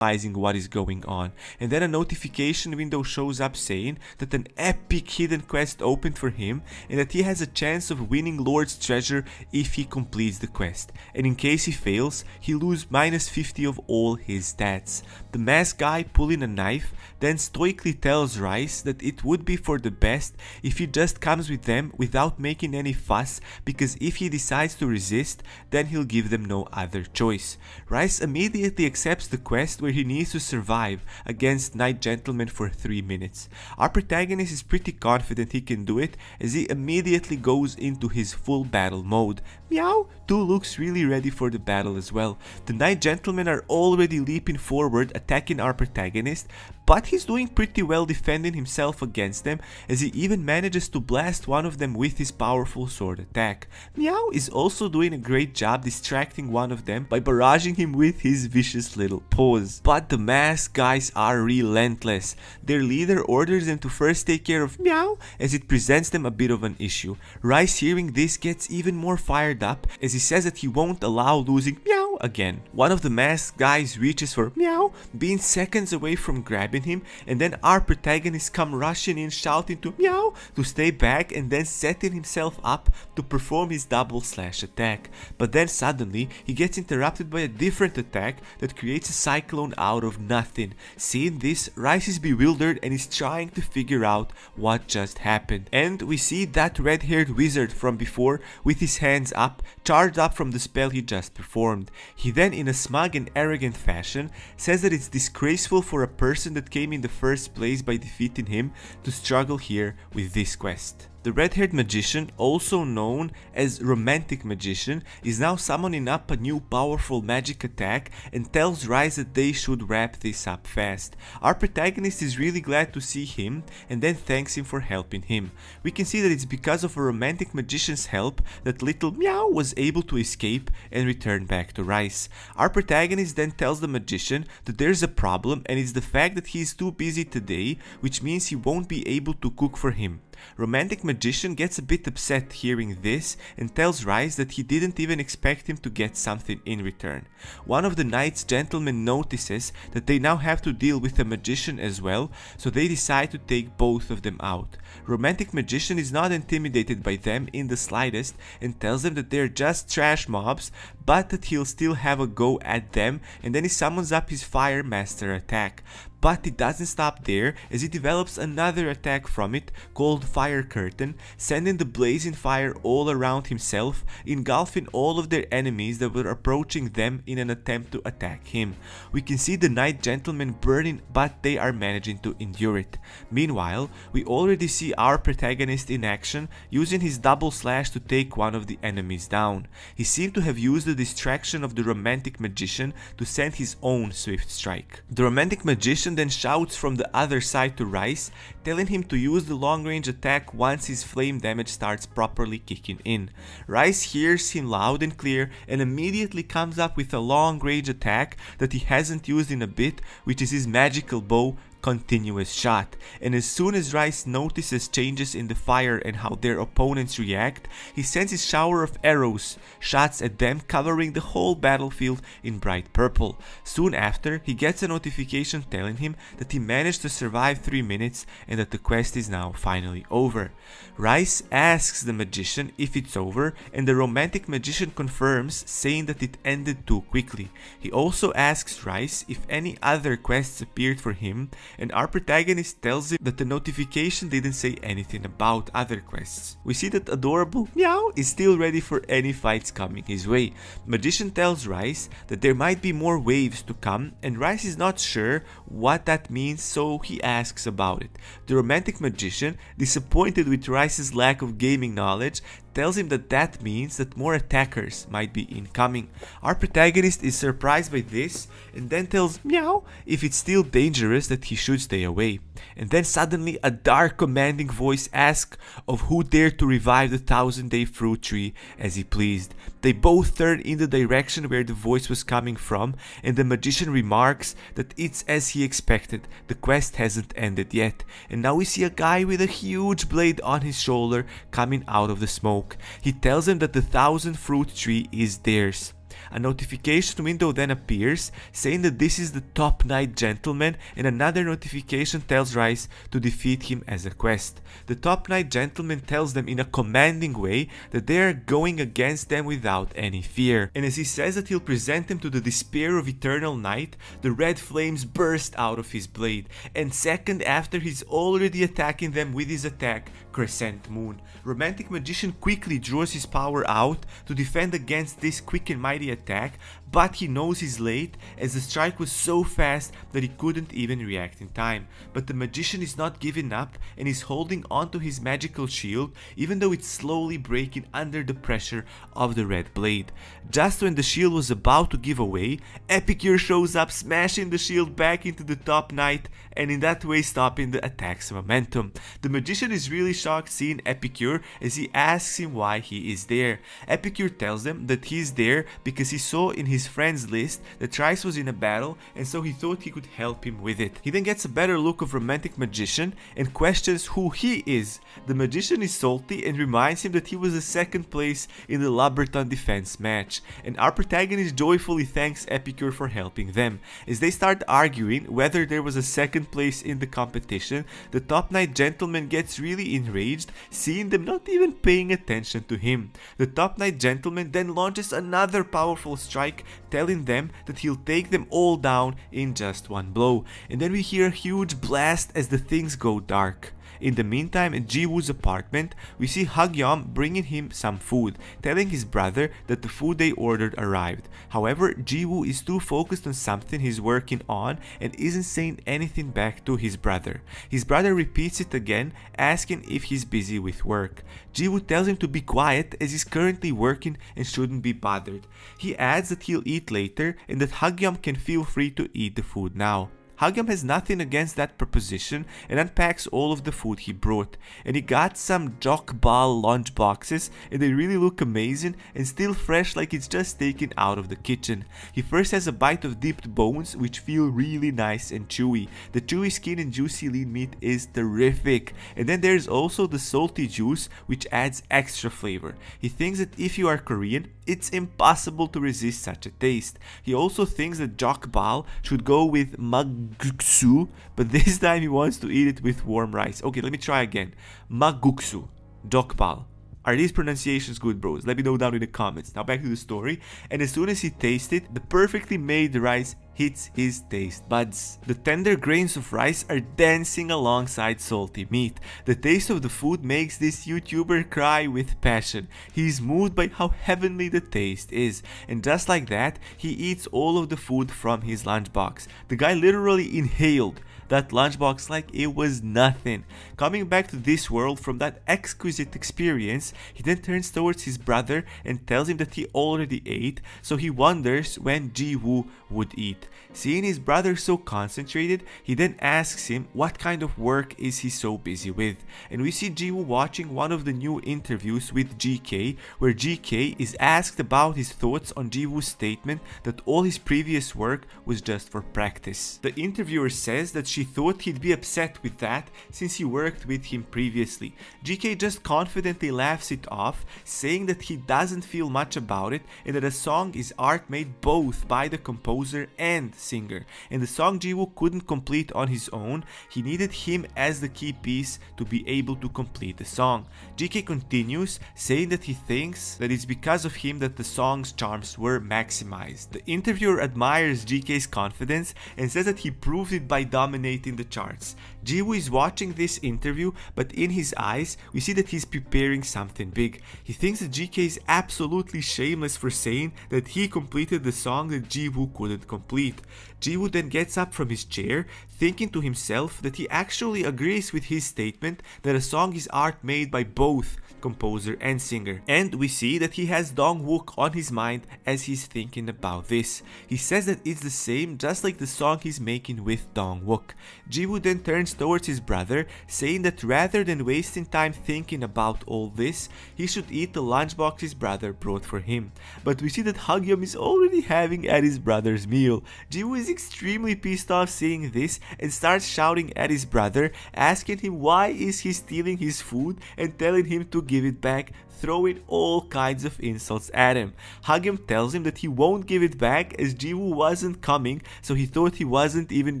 realizing what is going on, and then a notification window shows up saying that an epic hidden quest opened for him and that he has a chance of winning Lord's treasure if he completes the quest, and in case he fails, he loses -50 of all his stats. The masked guy pulling a knife then stoically tells Rice that it would be for the best if he just comes with them without making any fuss, because if he decides to resist, then he'll give them no other choice. Rice immediately accepts the quest where he needs to survive against Night Gentleman for 3 minutes. Our protagonist is pretty confident he can do it as he immediately goes into his full battle mode. Meow 2 looks really ready for the battle as well. The Night Gentlemen are already leaping forward attacking our protagonist, but he's doing pretty well defending himself against them as he even manages to blast one of them with his powerful sword attack. Meow is also doing a great job distracting one of them by barraging him with his vicious little paws. But the masked guys are relentless. Their leader orders them to first take care of Meow as it presents them a bit of an issue. Rice, hearing this, gets even more fired up as he says that he won't allow losing Meow again. One of the masked guys reaches for Meow, being seconds away from grabbing him, and then our protagonist come rushing in shouting to Meow to stay back and then setting himself up to perform his double slash attack. But then suddenly he gets interrupted by a different attack that creates a cyclone out of nothing. Seeing this, Rice is bewildered and is trying to figure out what just happened. And we see that red-haired wizard from before with his hands up, charged up from the spell he just performed. He then, in a smug and arrogant fashion, says that it's disgraceful for a person that came in the first place by defeating him to struggle here with this quest. The red-haired magician, also known as Romantic Magician, is now summoning up a new powerful magic attack and tells Rice that they should wrap this up fast. Our protagonist is really glad to see him and then thanks him for helping him. We can see that it's because of a Romantic Magician's help that little Meow was able to escape and return back to Rice. Our protagonist then tells the magician that there's a problem and it's the fact that he is too busy today, which means he won't be able to cook for him. Romantic Magician gets a bit upset hearing this and tells Rice that he didn't even expect him to get something in return. One of the Knights Gentlemen notices that they now have to deal with a magician as well, so they decide to take both of them out. Romantic Magician is not intimidated by them in the slightest and tells them that they're just trash mobs, but that he'll still have a go at them, and then he summons up his Fire Master attack. But it doesn't stop there as he develops another attack from it called Fire Curtain, sending the blazing fire all around himself, engulfing all of their enemies that were approaching them in an attempt to attack him. We can see the Knight Gentlemen burning, but they are managing to endure it. Meanwhile, we already see our protagonist in action, using his double slash to take one of the enemies down. He seemed to have used the distraction of the Romantic Magician to send his own swift strike. The Romantic Magician then shouts from the other side to Rice, telling him to use the long range attack once his flame damage starts properly kicking in. Rice hears him loud and clear and immediately comes up with a long range attack that he hasn't used in a bit, which is his magical bow, Continuous Shot. And as soon as Rice notices changes in the fire and how their opponents react, he sends his shower of arrows, shots at them, covering the whole battlefield in bright purple. Soon after, he gets a notification telling him that he managed to survive 3 minutes and that the quest is now finally over. Rice asks the magician if it's over, and the Romantic Magician confirms, saying that it ended too quickly. He also asks Rice if any other quests appeared for him, and our protagonist tells him that the notification didn't say anything about other quests. We see that adorable Meow is still ready for any fights coming his way. Magician tells Rice that there might be more waves to come, and Rice is not sure what that means, so he asks about it. The Romantic Magician, disappointed with Rice's lack of gaming knowledge, tells him that that means that more attackers might be incoming. Our protagonist is surprised by this and then tells Meow if it's still dangerous that he should stay away. And then suddenly a dark commanding voice asks of who dared to revive the 1000-day fruit tree as he pleased. They both turn in the direction where the voice was coming from, and the magician remarks that it's as he expected, the quest hasn't ended yet. And now we see a guy with a huge blade on his shoulder coming out of the smoke. He tells him that the 1000 fruit tree is theirs. A notification window then appears saying that this is the top knight gentleman, and another notification tells Rice to defeat him as a quest. The top knight gentleman tells them in a commanding way that they are going against them without any fear, and as he says that he'll present them to the despair of eternal night, the red flames burst out of his blade, and second after he's already attacking them with his attack, Crescent Moon. Romantic Magician quickly draws his power out to defend against this quick and mighty attack, but he knows he's late as the strike was so fast that he couldn't even react in time. But the magician is not giving up and is holding onto his magical shield even though it's slowly breaking under the pressure of the red blade. Just when the shield was about to give away, Epicure shows up, smashing the shield back into the top knight and in that way stopping the attack's momentum. The magician is really shocked seeing Epicure as he asks him why he is there. Epicure tells them that he is there because he saw in his friend's list that Rice was in a battle and so he thought he could help him with it. He then gets a better look of Romantic Magician and questions who he is. The magician is salty and reminds him that he was a second place in the Laberton defense match, and our protagonist joyfully thanks Epicure for helping them. As they start arguing whether there was a second place in the competition, the top knight gentleman gets really enraged seeing them not even paying attention to him. The top knight gentleman then launches another powerful strike, telling them that he'll take them all down in just one blow, and then we hear a huge blast as the things go dark. In the meantime, in Jiwoo's apartment, we see Hagyom bringing him some food, telling his brother that the food they ordered arrived. However, Jiwoo is too focused on something he's working on and isn't saying anything back to his brother. His brother repeats it again, asking if he's busy with work. Jiwoo tells him to be quiet as he's currently working and shouldn't be bothered. He adds that he'll eat later and that Hagyom can feel free to eat the food now. Hagyom has nothing against that proposition and unpacks all of the food he brought, and he got some Jokbal lunch boxes and they really look amazing and still fresh like it's just taken out of the kitchen. He first has a bite of dipped bones which feel really nice and chewy. The chewy skin and juicy lean meat is terrific, and then there's also the salty juice which adds extra flavor. He thinks that if you are Korean, it's impossible to resist such a taste. He also thinks that Jokbal should go with maguksu, but this time he wants to eat it with warm rice. Okay, let me try again. Maguksu, Jokbal. Are these pronunciations good, bros? Let me know down in the comments. Now back to the story, and as soon as he tastes it, the perfectly made rice hits his taste buds. The tender grains of rice are dancing alongside salty meat. The taste of the food makes this YouTuber cry with passion. He's moved by how heavenly the taste is, and just like that, he eats all of the food from his lunchbox. The guy literally inhaled that lunchbox like it was nothing. Coming back to this world from that exquisite experience, he then turns towards his brother and tells him that he already ate, so he wonders when Jiwoo would eat. Seeing his brother so concentrated, he then asks him what kind of work is he so busy with. And we see Jiwoo watching one of the new interviews with GK, where GK is asked about his thoughts on Jiwoo's statement that all his previous work was just for practice. The interviewer says that she thought he'd be upset with that since he worked with him previously. GK just confidently laughs it off, saying that he doesn't feel much about it and that a song is art made both by the composer and singer, and the song Jiwoo couldn't complete on his own. He needed him as the key piece to be able to complete the song. GK continues, saying that he thinks that it's because of him that the song's charms were maximized. The interviewer admires GK's confidence and says that he proved it by dominating the charts. Jiwoo is watching this interview, but in his eyes we see that he's preparing something big. He thinks that GK is absolutely shameless for saying that he completed the song that Jiwoo couldn't complete. Jiwoo then gets up from his chair, thinking to himself that he actually agrees with his statement that a song is art made by both composer and singer, and we see that he has Dongwook on his mind as he's thinking about this. He says that it's the same, just like the song he's making with Dongwook. Jiwoo then turns towards his brother, saying that rather than wasting time thinking about all this, he should eat the lunchbox his brother brought for him. But we see that Hagyom is already having at his brother's meal. Jiwoo is extremely pissed off seeing this and starts shouting at his brother, asking him why is he stealing his food and telling him to give it back throwing all kinds of insults at him. Hagim tells him that he won't give it back as Jiwoo wasn't coming, so he thought he wasn't even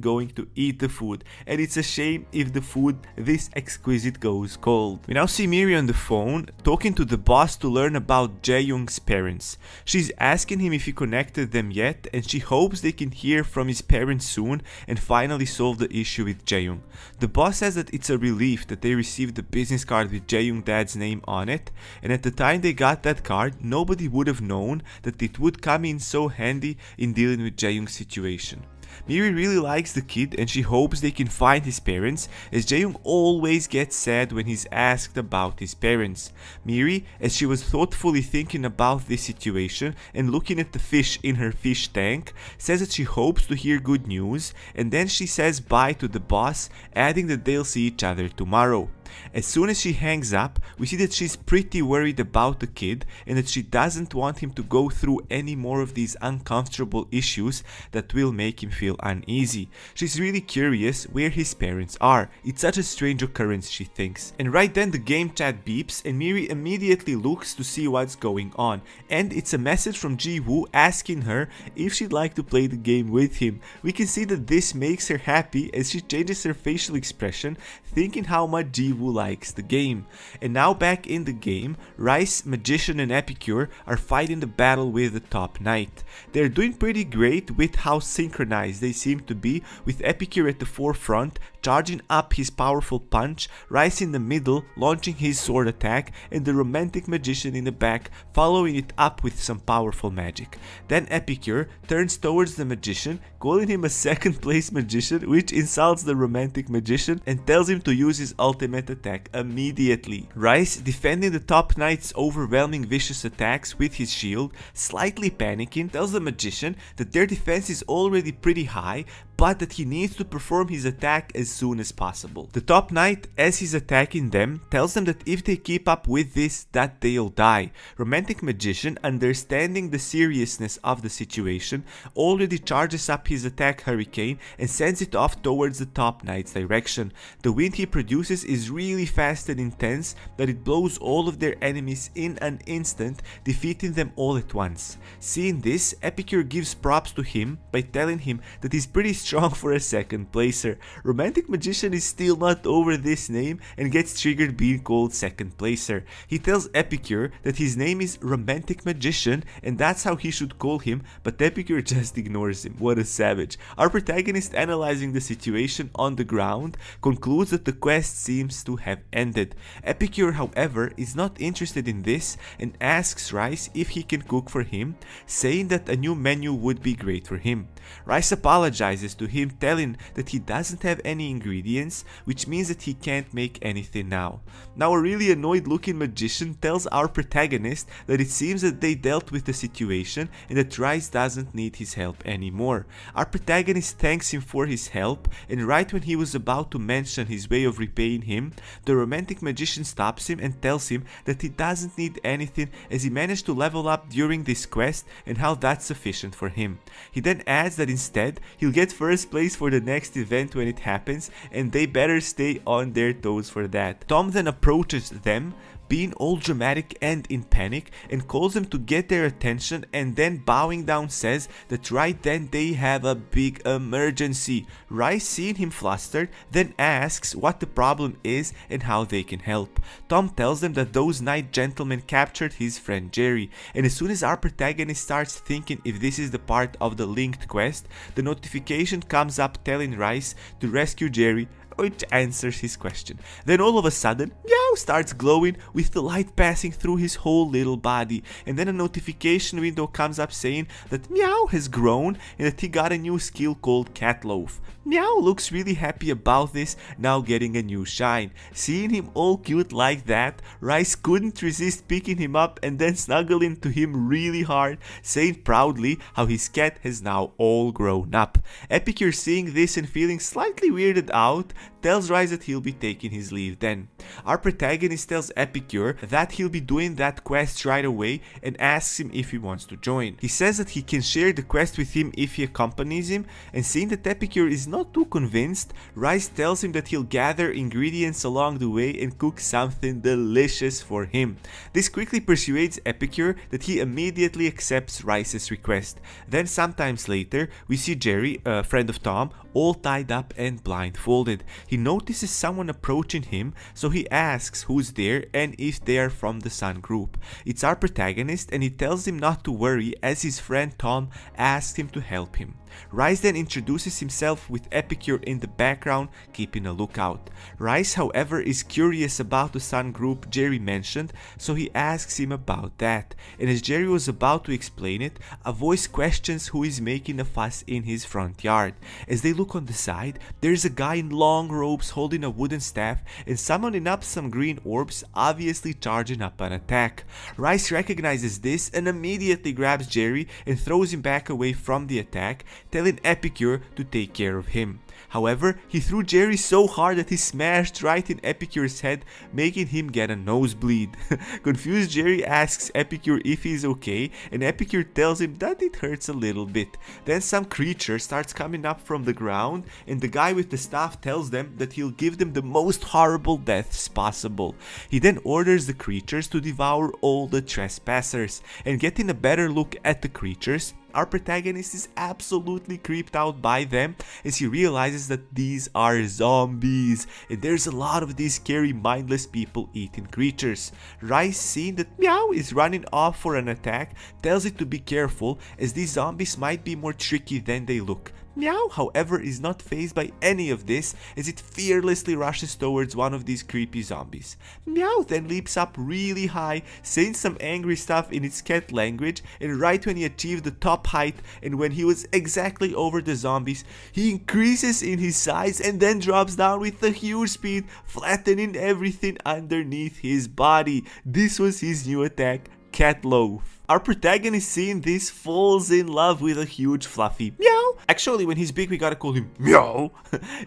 going to eat the food, and it's a shame if the food this exquisite goes cold. We now see Miri on the phone talking to the boss to learn about Jaeyoung's parents. She's asking him if he connected them yet, and she hopes they can hear from his parents soon and finally solve the issue with Jaeyoung. The boss says that it's a relief that they received the business card with Jaeyoung dad's name on it, and at the time they got that card, nobody would have known that it would come in so handy in dealing with Jaeyoung's situation. Miri really likes the kid and she hopes they can find his parents, as Jaeyoung always gets sad when he's asked about his parents. Miri, as she was thoughtfully thinking about this situation and looking at the fish in her fish tank, says that she hopes to hear good news, and then she says bye to the boss, adding that they'll see each other tomorrow. As soon as she hangs up, we see that she's pretty worried about the kid and that she doesn't want him to go through any more of these uncomfortable issues that will make him feel uneasy. She's really curious where his parents are. It's such a strange occurrence, she thinks. And right then the game chat beeps and Miri immediately looks to see what's going on. And it's a message from Jiwoo asking her if she'd like to play the game with him. We can see that this makes her happy as she changes her facial expression, thinking how much Jiwoo likes the game. And now back in the game, Rice, Magician and Epicure are fighting the battle with the top knight. They're doing pretty great with how synchronized they seem to be, with Epicure at the forefront charging up his powerful punch, Rice in the middle launching his sword attack, and the romantic magician in the back following it up with some powerful magic. Then Epicure turns towards the magician, calling him a second place magician, which insults the romantic magician and tells him to use his ultimate attack immediately. Rice, defending the top knight's overwhelming vicious attacks with his shield, slightly panicking, tells the magician that their defense is already pretty high, but that he needs to perform his attack as soon as possible. The top knight, as he's attacking them, tells them that if they keep up with this, that they'll die. Romantic magician, understanding the seriousness of the situation, already charges up his attack hurricane and sends it off towards the top knight's direction. The wind he produces is really fast and intense that it blows all of their enemies in an instant, defeating them all at once. Seeing this, Epicure gives props to him by telling him that he's pretty strong for a second placer. Romantic magician is still not over this name and gets triggered being called second placer. He tells Epicure that his name is Romantic Magician and that's how he should call him, but Epicure just ignores him. What a savage. Our protagonist, analyzing the situation on the ground, concludes that the quest seems to have ended. Epicure, however, is not interested in this and asks Rice if he can cook for him, saying that a new menu would be great for him. Rice apologizes to him, telling that he doesn't have any ingredients, which means that he can't make anything now. Now a really annoyed looking magician tells our protagonist that it seems that they dealt with the situation and that Rice doesn't need his help anymore. Our protagonist thanks him for his help, and right when he was about to mention his way of repaying him, the romantic magician stops him and tells him that he doesn't need anything as he managed to level up during this quest and how that's sufficient for him. He then adds that instead he'll get first place for the next event when it happens, and they better stay on their toes for that. Tom then approaches them, being all dramatic and in panic, and calls them to get their attention, and then bowing down says that right then they have a big emergency. Rice, seeing him flustered, then asks what the problem is and how they can help. Tom tells them that those knight gentlemen captured his friend Jerry, and as soon as our protagonist starts thinking if this is the part of the linked quest, the notification comes up telling Rice to rescue Jerry, which answers his question. Then all of a sudden, Meow starts glowing with the light passing through his whole little body, and then a notification window comes up saying that Meow has grown and that he got a new skill called Cat Loaf. Meow looks really happy about this, now getting a new shine. Seeing him all cute like that, Rice couldn't resist picking him up and then snuggling to him really hard, saying proudly how his cat has now all grown up. Epicure, seeing this and feeling slightly weirded out, tells Rice that he'll be taking his leave then. Our protagonist tells Epicure that he'll be doing that quest right away and asks him if he wants to join. He says that he can share the quest with him if he accompanies him, and seeing that Epicure is not too convinced, Rice tells him that he'll gather ingredients along the way and cook something delicious for him. This quickly persuades Epicure that he immediately accepts Rice's request. Then sometimes later, we see Jerry, a friend of Tom, all tied up and blindfolded. He notices someone approaching him, so he asks who's there and if they are from the Sun group. It's our protagonist, and he tells him not to worry as his friend Tom asks him to help him. Rice then introduces himself with Epicure in the background, keeping a lookout. Rice, however, is curious about the Sun group Jerry mentioned, so he asks him about that. And as Jerry was about to explain it, a voice questions who is making a fuss in his front yard. As they look on the side, there's a guy in long robes holding a wooden staff and summoning up some green orbs, obviously charging up an attack. Rice recognizes this and immediately grabs Jerry and throws him back away from the attack, telling Epicure to take care of him. However, he threw Jerry so hard that he smashed right in Epicure's head, making him get a nosebleed. Confused Jerry asks Epicure if he's okay, and Epicure tells him that it hurts a little bit. Then some creature starts coming up from the ground, and the guy with the staff tells them that he'll give them the most horrible deaths possible. He then orders the creatures to devour all the trespassers, and getting a better look at the creatures, our protagonist is absolutely creeped out by them as he realizes that these are zombies, and there's a lot of these scary mindless people eating creatures. Rice, seeing that Meow is running off for an attack, tells it to be careful as these zombies might be more tricky than they look. Meow, however, is not fazed by any of this as it fearlessly rushes towards one of these creepy zombies. Meow then leaps up really high, saying some angry stuff in its cat language, and right when he achieved the top height and when he was exactly over the zombies, he increases in his size and then drops down with a huge speed, flattening everything underneath his body. This was his new attack, Cat Loaf. Our protagonist, seeing this, falls in love with a huge fluffy Meow. Actually, when he's big, we gotta call him Meow.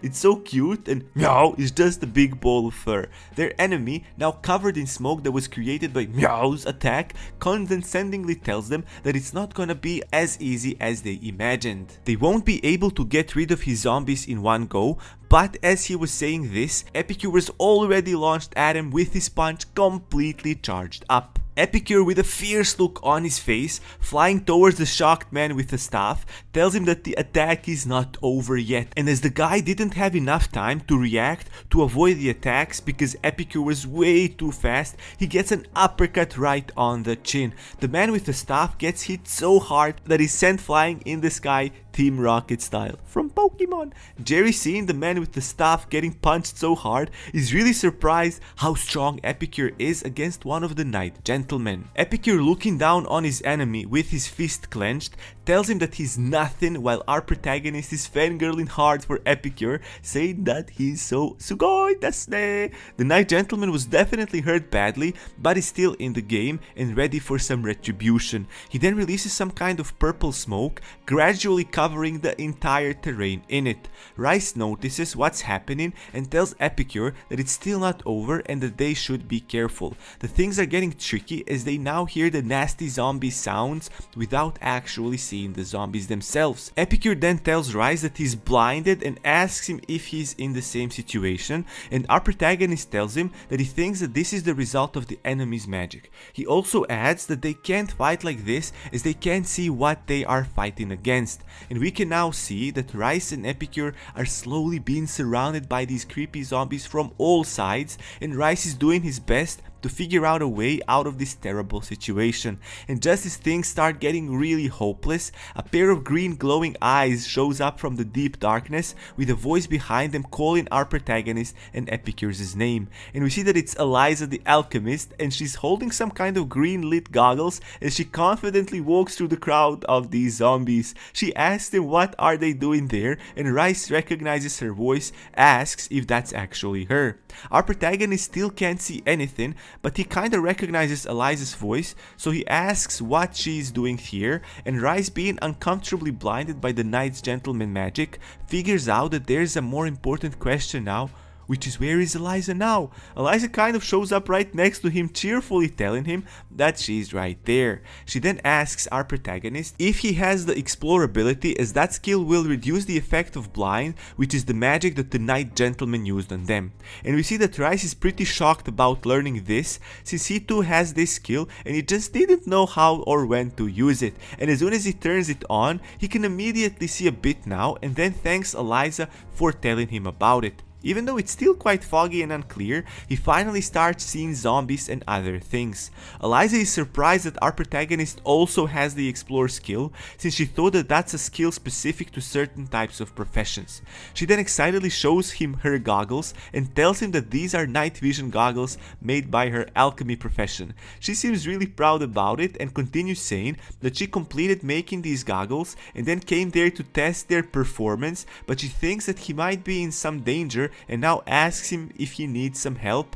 It's so cute, and Meow is just a big ball of fur. Their enemy, now covered in smoke that was created by Meow's attack, condescendingly tells them that it's not gonna be as easy as they imagined. They won't be able to get rid of his zombies in one go, but as he was saying this, Epicure was already launched at him with his punch completely charged up. Epicure, with a fierce look on his face, flying towards the shocked man with the staff, tells him that the attack is not over yet, and as the guy didn't have enough time to react to avoid the attacks because Epicure was way too fast, he gets an uppercut right on the chin. The man with the staff gets hit so hard that he's sent flying in the sky, Team Rocket style, from Pokemon. Jerry, seeing the man with the staff getting punched so hard, is really surprised how strong Epicure is against one of the Night Gentlemen. Epicure, looking down on his enemy with his fist clenched, tells him that he's nothing, while our protagonist is fangirling hard for Epicure, saying that he's so sugoi desu. The Night Gentleman was definitely hurt badly, but is still in the game and ready for some retribution. He then releases some kind of purple smoke, gradually covering the entire terrain in it. Rice notices what's happening and tells Epicure that it's still not over and that they should be careful. The things are getting tricky as they now hear the nasty zombie sounds without actually seeing the zombies themselves. Epicure then tells Rice that he's blinded and asks him if he's in the same situation, and our protagonist tells him that he thinks that this is the result of the enemy's magic. He also adds that they can't fight like this as they can't see what they are fighting against. And we can now see that Rice and Epicure are slowly being surrounded by these creepy zombies from all sides, and Rice is doing his best to figure out a way out of this terrible situation. And just as things start getting really hopeless, a pair of green glowing eyes shows up from the deep darkness with a voice behind them calling our protagonist and Epicure's name. And we see that it's Eliza the alchemist, and she's holding some kind of green lit goggles as she confidently walks through the crowd of these zombies. She asks them what are they doing there, and Rice recognizes her voice, asks if that's actually her. Our protagonist still can't see anything, but he kinda recognizes Eliza's voice, so he asks what she is doing here, and Rice, being uncomfortably blinded by the Knight's gentleman magic, figures out that there's a more important question now, which is, where is Eliza now? Eliza kind of shows up right next to him, cheerfully telling him that she's right there. She then asks our protagonist if he has the explore ability, as that skill will reduce the effect of blind, which is the magic that the Knight Gentleman used on them. And we see that Rice is pretty shocked about learning this, since he too has this skill and he just didn't know how or when to use it. And as soon as he turns it on, he can immediately see a bit now, and then thanks Eliza for telling him about it. Even though it's still quite foggy and unclear, he finally starts seeing zombies and other things. Eliza is surprised that our protagonist also has the explore skill, since she thought that that's a skill specific to certain types of professions. She then excitedly shows him her goggles and tells him that these are night vision goggles made by her alchemy profession. She seems really proud about it and continues saying that she completed making these goggles and then came there to test their performance, but she thinks that he might be in some danger and now asks him if he needs some help.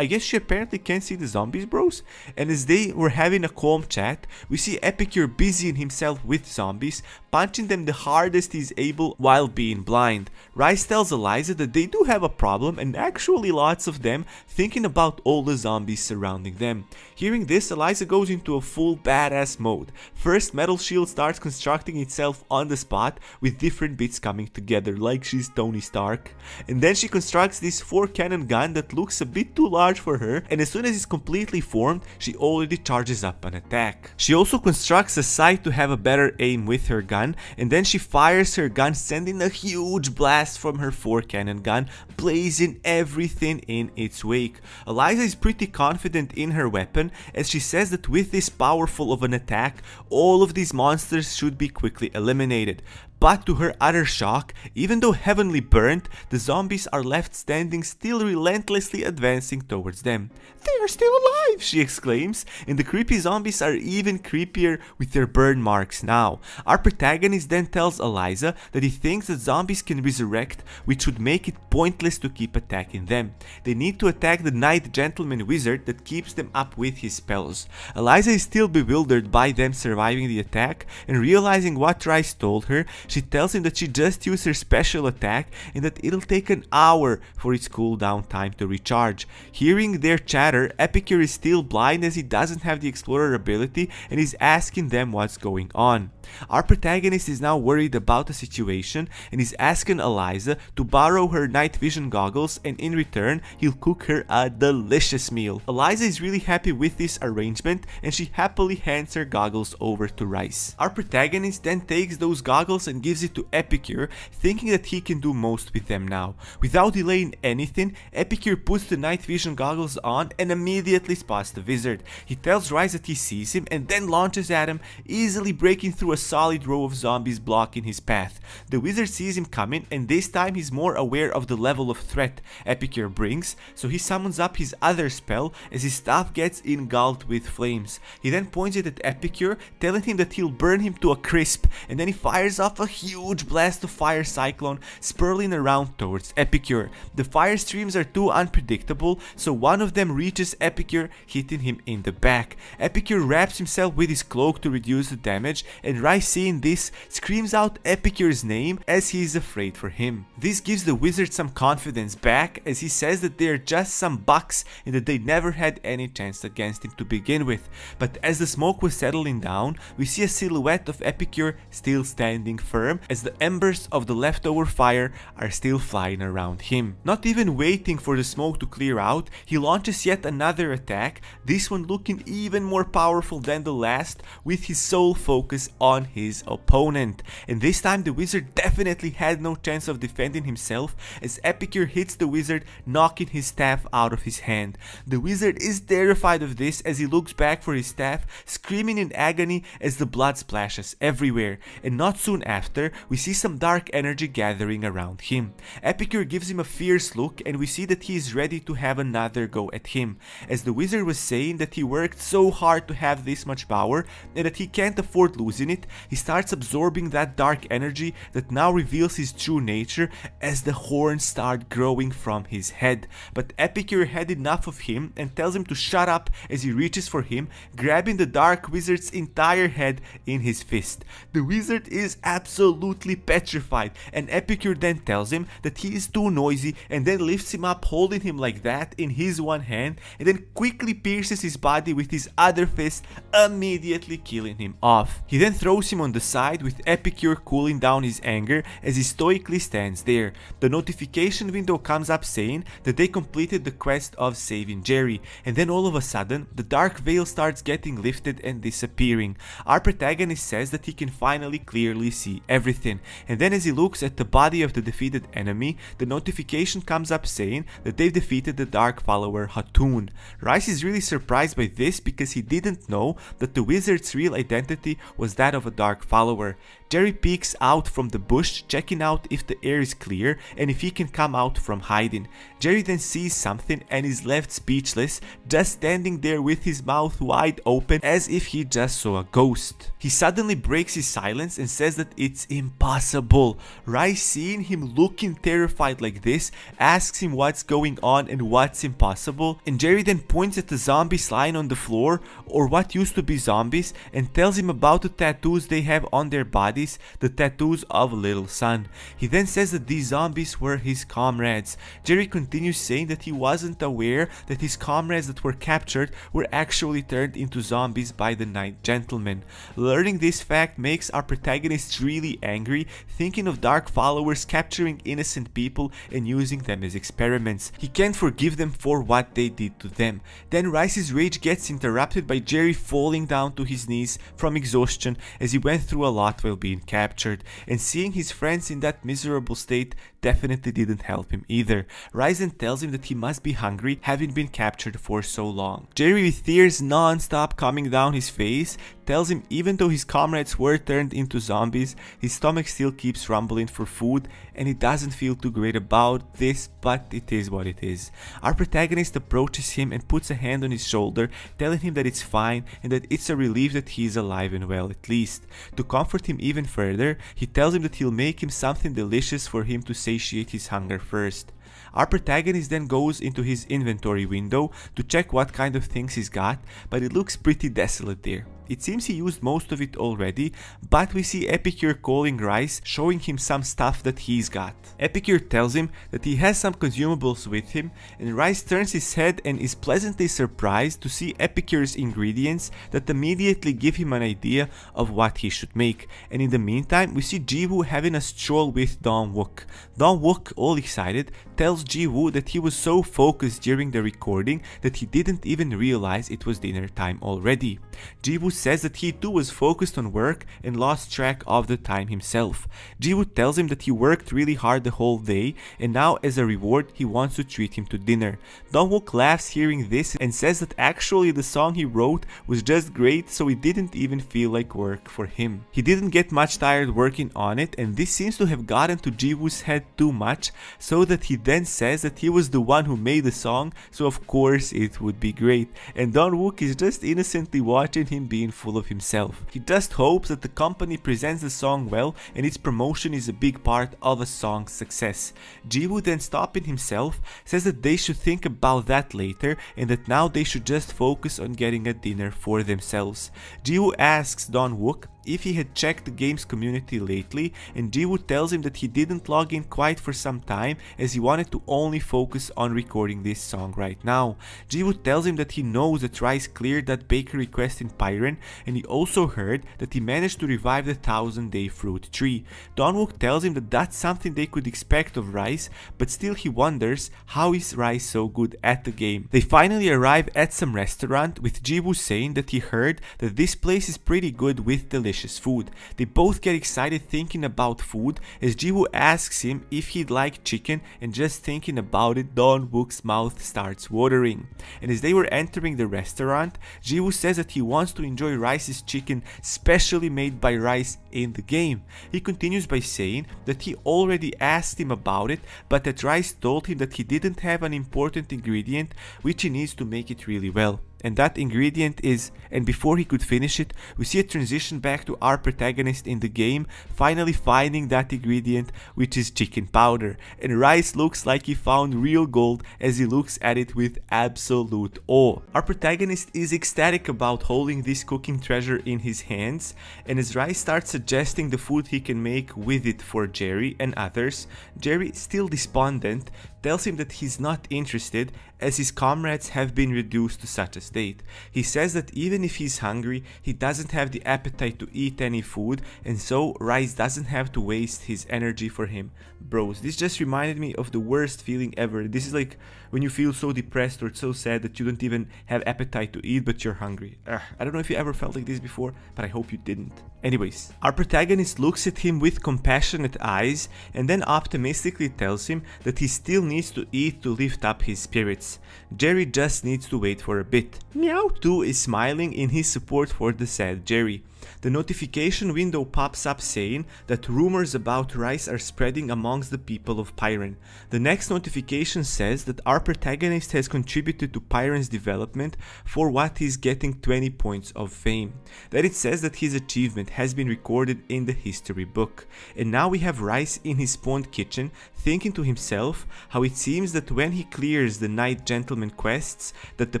I guess she apparently can't see the zombies, bros. And as they were having a calm chat, we see Epicure busying himself with zombies, punching them the hardest he's able while being blind. Rice tells Eliza that they do have a problem, and actually lots of them, thinking about all the zombies surrounding them. Hearing this, Eliza goes into a full badass mode. First, Metal Shield starts constructing itself on the spot with different bits coming together like she's Tony Stark. And then she constructs this 4-cannon gun that looks a bit too large for her, and as soon as it's completely formed, she already charges up an attack. She also constructs a sight to have a better aim with her gun, and then she fires her gun, sending a huge blast from her 4-cannon gun, blazing everything in its wake. Eliza is pretty confident in her weapon, as she says that with this powerful of an attack, all of these monsters should be quickly eliminated. But to her utter shock, even though heavily burnt, the zombies are left standing, still relentlessly advancing towards them. "They are still alive!" she exclaims, and the creepy zombies are even creepier with their burn marks now. Our protagonist then tells Eliza that he thinks that zombies can resurrect, which would make it pointless to keep attacking them. They need to attack the Knight Gentleman Wizard that keeps them up with his spells. Eliza is still bewildered by them surviving the attack, and realizing what Rice told her, she tells him that she just used her special attack and that it'll take an hour for its cooldown time to recharge. Hearing their chatter, Epicure is still blind as he doesn't have the Explorer ability and is asking them what's going on. Our protagonist is now worried about the situation and is asking Eliza to borrow her night vision goggles, and in return he'll cook her a delicious meal. Eliza is really happy with this arrangement and she happily hands her goggles over to Rice. Our protagonist then takes those goggles and gives it to Epicure, thinking that he can do most with them now. Without delaying anything, Epicure puts the night vision goggles on and immediately spots the wizard. He tells Rice that he sees him and then launches at him, easily breaking through a solid row of zombies blocking his path. The wizard sees him coming, and this time he's more aware of the level of threat Epicure brings, so he summons up his other spell as his staff gets engulfed with flames. He then points it at Epicure, telling him that he'll burn him to a crisp, and then he fires off a huge blast of fire cyclone, spiraling around towards Epicure. The fire streams are too unpredictable, so one of them reaches Epicure, hitting him in the back. Epicure wraps himself with his cloak to reduce the damage, and Rice, seeing this, screams out Epicure's name as he is afraid for him. This gives the wizard some confidence back, as he says that they are just some bucks and that they never had any chance against him to begin with. But as the smoke was settling down, we see a silhouette of Epicure still standing firm, as the embers of the leftover fire are still flying around him. Not even waiting for the smoke to clear out, he launches yet another attack, this one looking even more powerful than the last, with his sole focus on his opponent. And this time the wizard definitely had no chance of defending himself, as Epicure hits the wizard, knocking his staff out of his hand. The wizard is terrified of this as he looks back for his staff, screaming in agony as the blood splashes everywhere. And not soon after, after, we see some dark energy gathering around him. Epicure gives him a fierce look, and we see that he is ready to have another go at him, as the wizard was saying that he worked so hard to have this much power and that he can't afford losing it. He starts absorbing that dark energy that now reveals his true nature as the horns start growing from his head. But Epicure had enough of him and tells him to shut up as he reaches for him, grabbing the dark wizard's entire head in his fist. The wizard is absolutely petrified, and Epicure then tells him that he is too noisy and then lifts him up, holding him like that in his one hand, and then quickly pierces his body with his other fist, immediately killing him off. He then throws him on the side, with Epicure cooling down his anger as he stoically stands there. The notification window comes up saying that they completed the quest of saving Jerry, and then all of a sudden the dark veil starts getting lifted and disappearing. Our protagonist says that he can finally clearly see everything, and then as he looks at the body of the defeated enemy, the notification comes up saying that they've defeated the dark follower Hatun. Rice is really surprised by this because he didn't know that the wizard's real identity was that of a dark follower. Jerry peeks out from the bush, checking out if the air is clear and if he can come out from hiding. Jerry then sees something and is left speechless, just standing there with his mouth wide open as if he just saw a ghost. He suddenly breaks his silence and says that it's impossible. Rice, seeing him looking terrified like this, asks him what's going on and what's impossible, and Jerry then points at the zombies lying on the floor, or what used to be zombies, and tells him about the tattoos they have on their bodies, the tattoos of Little Sun. He then says that these zombies were his comrades. Jerry continues saying that he wasn't aware that his comrades that were captured were actually turned into zombies by the Night Gentleman. Learning this fact makes our protagonist really angry, thinking of dark followers capturing innocent people and using them as experiments. He can't forgive them for what they did to them. Then Rice's rage gets interrupted by Jerry falling down to his knees from exhaustion, as he went through a lot while being captured, and seeing his friends in that miserable state definitely didn't help him either. Rice then tells him that he must be hungry, having been captured for so long. Jerry, with tears non-stop coming down his face, tells him even though his comrades were turned into zombies, his stomach still keeps rumbling for food, and he doesn't feel too great about this, but it is what it is. Our protagonist approaches him and puts a hand on his shoulder, telling him that it's fine and that it's a relief that he is alive and well at least. To comfort him even further, he tells him that he'll make him something delicious for him to satiate his hunger first. Our protagonist then goes into his inventory window to check what kind of things he's got, but it looks pretty desolate there. It seems he used most of it already, but we see Epicure calling Rice, showing him some stuff that he's got. Epicure tells him that he has some consumables with him, and Rice turns his head and is pleasantly surprised to see Epicure's ingredients that immediately give him an idea of what he should make. And in the meantime, we see Jiwoo having a stroll with Dong-wook. Dong-wook, all excited, tells Jiwoo that he was so focused during the recording that he didn't even realize it was dinner time already. Jiwoo says that he too was focused on work and lost track of the time himself. Jiwoo tells him that he worked really hard the whole day, and now as a reward he wants to treat him to dinner. Dong-wook laughs hearing this and says that actually the song he wrote was just great, so it didn't even feel like work for him. He didn't get much tired working on it, and this seems to have gotten to Jiwoo's head too much, so that he then says that he was the one who made the song, so of course it would be great, and Dong-wook is just innocently watching him being full of himself. He just hopes that the company presents the song well and its promotion is a big part of a song's success. Jiwoo, then stopping himself, says that they should think about that later and that now they should just focus on getting a dinner for themselves. Jiwoo asks Dong-wook if he had checked the game's community lately, and Jiwoo tells him that he didn't log in quite for some time as he wanted to only focus on recording this song right now. Jiwoo tells him that he knows that Rice cleared that bakery quest in Pyron, and he also heard that he managed to revive the 1000-day fruit tree. Dong-wook tells him that that's something they could expect of Rice, but still he wonders how is Rice so good at the game. They finally arrive at some restaurant, with Jiwoo saying that he heard that this place is pretty good with delicious food. They both get excited thinking about food as Jiwoo asks him if he'd like chicken, and just thinking about it, Dong-wook's mouth starts watering. And as they were entering the restaurant, Jiwoo says that he wants to enjoy enjoy Rice's chicken specially made by Rice in the game. He continues by saying that he already asked him about it, but that Rice told him that he didn't have an important ingredient which he needs to make it really well. And that ingredient is, and before he could finish it, we see a transition back to our protagonist in the game finally finding that ingredient, which is chicken powder. And Rice looks like he found real gold as he looks at it with absolute awe. Our protagonist is ecstatic about holding this cooking treasure in his hands, and as Rice starts suggesting the food he can make with it for Jerry and others, Jerry, still despondent, tells him that he's not interested as his comrades have been reduced to such a state. He says that even if he's hungry, he doesn't have the appetite to eat any food, and so Rice doesn't have to waste his energy for him. Bros, this just reminded me of the worst feeling ever. This is like when you feel so depressed or so sad that you don't even have appetite to eat but you're hungry. I don't know if you ever felt like this before, but I hope you didn't. Anyways, our protagonist looks at him with compassionate eyes and then optimistically tells him that he still needs to eat to lift up his spirits. Jerry just needs to wait for a bit. Meow too is smiling in his support for the sad Jerry. The notification window pops up saying that rumors about Rice are spreading amongst the people of Pyron. The next notification says that our protagonist has contributed to Pyron's development for what he's getting 20 points of fame. Then it says that his achievement has been recorded in the history book. And now we have Rice in his spawned kitchen thinking to himself how it seems that when he clears the Knight Gentleman quests that the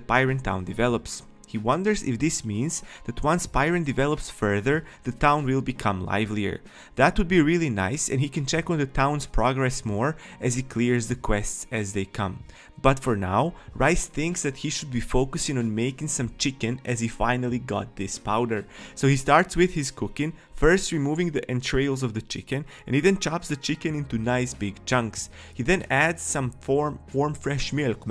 Pyron town develops. He wonders if this means that once Pyron develops further, the town will become livelier. That would be really nice, and he can check on the town's progress more as he clears the quests as they come. But for now, Rice thinks that he should be focusing on making some chicken as he finally got this powder. So he starts with his cooking, first removing the entrails of the chicken, and he then chops the chicken into nice big chunks. He then adds some farm fresh milk,